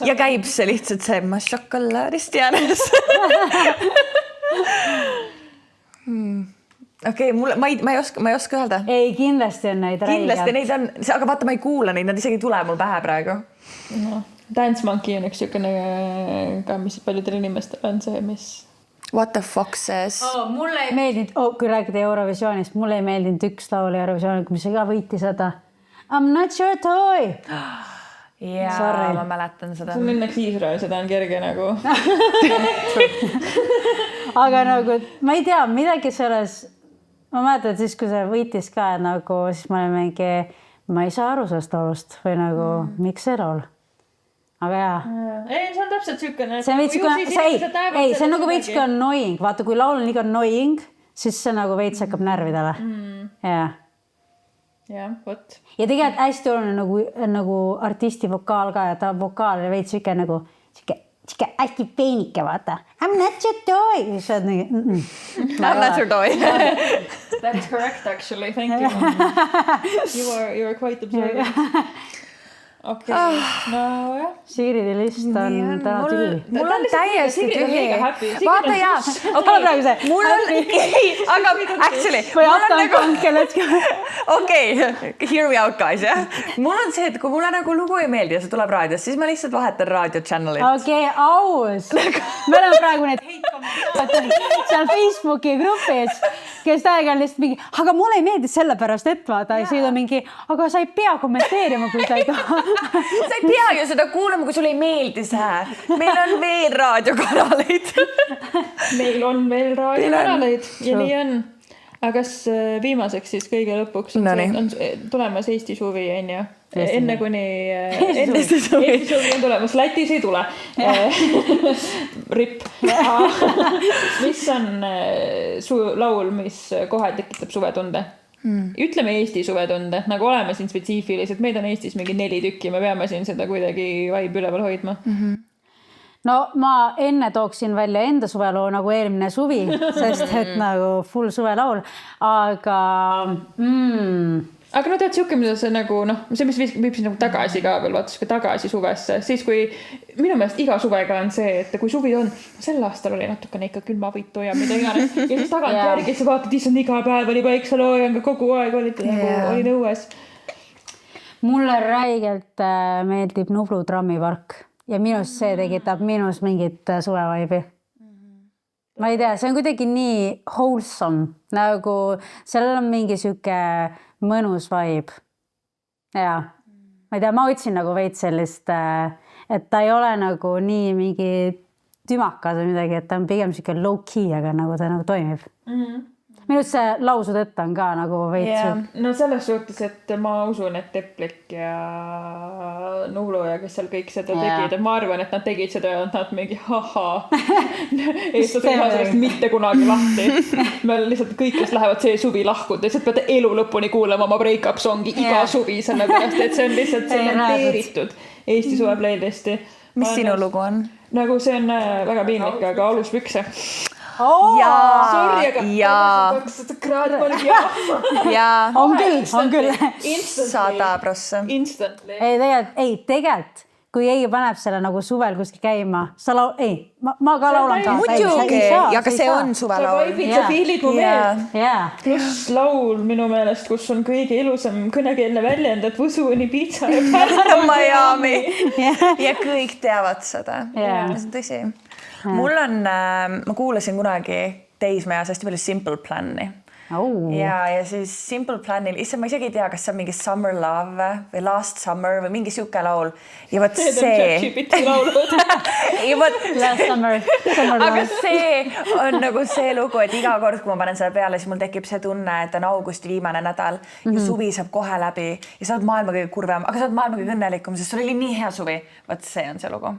Ja käib see lihtsalt see, ma šokolaadist jäänes. Okei, ma ei oska öelda. Ei, kindlasti on neid räigelt. Kindlasti neid on, aga vaata, ma ei kuula neid, nad isegi tule mul pähe praegu. Dance Monkey on üks siukene ka, mis paljudel inimestel on see, mis... What the fuck says? Mulle ei meeldinud, kui rääkida Eurovisioonist, mulle ei meeldinud üks laul Eurovisioonil, mis ka võiti 100. I'm not your toy. Jaa, ma mäletan seda. Sul õnneks Iisrael, seda on kerge nagu. Aga nagu, ma ei tea, midagi selles... Ma mäletan, et siis, kui see võitis ka, nagu, siis ma olin mingi, ma ei saa aru sellest laulust või nagu, miks see laul? Aga jaa. Ei, see on täpselt sükene. See on nagu veitski annoying. Vaata, kui laul on liiga annoying, siis see nagu veits hakkab närvidele. Jah, võt. Ja tegelikult hästi oluline nagu artisti vokaal ka ja ta vokaal veits siuke nagu siuke hästi peenike, vaata. I'm not your toy. I'm not your toy. That's correct, actually. Thank you. You are quite observant. Okei, no jah. Siiride list on täna tühi. Mul on täiesti tühi. Vaata jaa. Mul on, aga actually. Või Uptown Funk, let's go. Okei, hear me out guys, jah. Mul on see, et kui mulle nagu lugu ei meeldi ja see tuleb raadios, siis ma lihtsalt vahetan raadio channelit. Okei, aus. Me oleme praegu need hate-kommentaarid seal Facebooki grupis, kes täiega on lihtsalt mingi, aga mulle ei meeldi sellepärast, et vaata, siis on mingi, aga sa ei pea kommenteerima, kui sa ei taha. Sa ei pea ju seda kuulama, kui sulle ei meeldi see. Meil on veel raadiokanaleid. Meil on veel raadiokanaleid ja nii on. Aga kas viimaseks siis kõige lõpuks on tulemas Eesti suvi, on ju? Enne kuni Eesti suvi on tulemas, Lätis ei tule. Rip. Mis on laul, mis kohe tekitab suvetunde? Ütleme Eesti suvetunde, nagu oleme siin spetsiifilised, meid on Eestis mingi 4 tükki, me peame siin seda kuidagi vibe üleval hoidma. No ma enne tooksin välja enda suveloo nagu eelmine suvi, sest et nagu full suvelaul, aga Aga no tead, siuke, mida see nagu, see, mis viib siis nagu tagasi ka veel, vaatas ka tagasi suvesse, siis kui minu meelest iga suvega on see, et kui suvi on, sel aastal oli natukene ikka külmavitu ja mida iganes, ja siis tagant järgi sa vaatad, issand, iga päev oli päikseloojanga, kogu aeg olid õues. Mulle räigelt meeldib Nublu trammipark ja minus see tekitab minus mingit suvevaibi. Ma ei tea, see on kuidagi nii wholesome, nagu sellel on mingi siuke mõnus vibe. Ja, ma ei tea, ma otsin nagu veits sellist, et ta ei ole nagu nii mingi tümakas või midagi, et ta on pigem siuke low key, aga nagu ta nagu toimib. Minus see lausu tõtt on ka nagu veits. No selles suhtes, et ma usun, et Teplik ja Nublu ja kes seal kõik seda tegid, et ma arvan, et nad tegid seda ja nad mingi Eestas ei saa sellest mitte kunagi lahti. Meil lihtsalt kõik, kes lähevad see suvi lahkud, lihtsalt peate elu lõpuni kuulama oma break-up songi iga suvi, sellepärast, et see on lihtsalt sementeeritud Eesti suve playlisti. Mis sinu lugu on? Nagu see on väga piinlik, aga aluspükse. Jaa. On küll. 100%. Instantly. Ei, tegelikult, kui ei paneb selle nagu suvel kuskil käima, ma ka laulan ka. Muidugi, ja ka see on suvelaul. Sa vaibid, sa fiilid mu meelt. Pluss laul minu meelest, kus on kõige ilusam kõnekeelne väljend, et Võsuni piitsa ja Miami. Ja kõik teavad seda. See on tõsi. Mul on, ma kuulasin kunagi teismeas hästi palju Simple Plan'i. Ja siis Simple Plan'il, issa ma isegi ei tea, kas see on mingi Summer Love või Last Summer või mingi siuke laul. Ja võt see. Last Summer. Aga see on nagu see lugu, et iga kord, kui ma panen selle peale, siis mul tekib see tunne, et on augusti viimane nädal ja suvi saab kohe läbi ja sa oled maailma kõige kurvem, aga sa oled maailma kõige õnnelikum, sest sul oli nii hea suvi. Võt see on see lugu.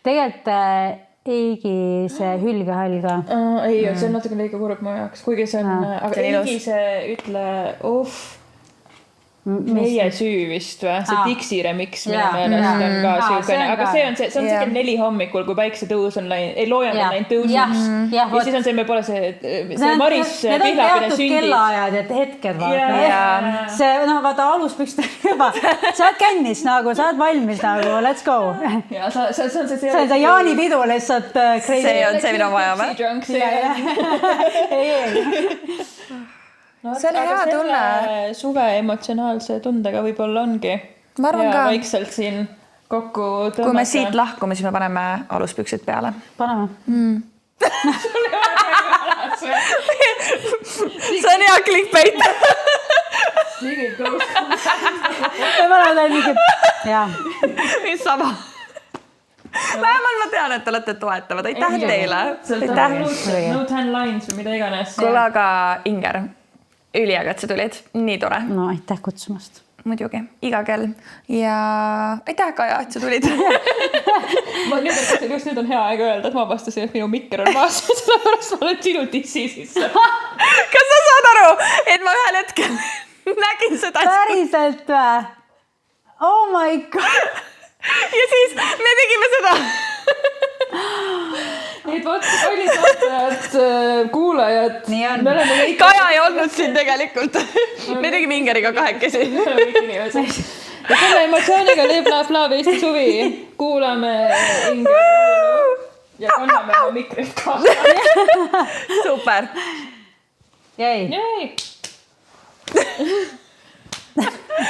Tegelikult Eigi see hülgehall ka. Ei, see on natuke liiga kurb mu jaoks, kuigi see on, aga Eigi see ütle, meie süü vist või? See Dixi remix minu meelest on ka siukene, aga see on siuke 4 hommikul, kui päiksetõus on läinud, ei loojang on läinud tõusuks. Ja siis on see meil pole see Maris Pihlapine sündis. Need on teatud kellaajad ja hetked vaata. See, vaata aluspükst juba, sa oled kännis nagu, sa oled valmis nagu, let's go. Ja see on see Jaani pidu lihtsalt crazy. See on see, mida vaja või? See on hea tunne. Suve emotsionaalse tundega võib-olla ongi. Ma arvan ka. Vaikselt siin kokku tõmmata. Kui me siit lahkume, siis me paneme aluspüksid peale. Paneme. See on hea clickbait. Me paneme mingi... Mis sama. Vähemalt ma tean, et te olete toetavad. Aitäh teile. No 10 lines või mida iganes. Kuule, aga Inger, üliaga, et sa tulid. Nii tore. No aitäh kutsumast. Muidugi, iga kell. Ja aitäh, Kaja, et sa tulid. Nüüd on hea aeg öelda, et ma vastasin, et minu mikker on maas. Sellepärast ma olen sinu tissi sisse. Kas sa saad aru, et ma ühel hetkel nägin seda? Päriselt või? Oh my god. Ja siis me tegime seda. Nii, et olid vaatajad, kuulajad. Kaja ei olnud siin tegelikult. Me tegime Ingeriga kahekesi. Ja selle emotsiooniga Live Laugh Love Eesti suvi. Kuulame Ingeri ja kanname oma mikrit kaasa. Super. Jäi. Jäi.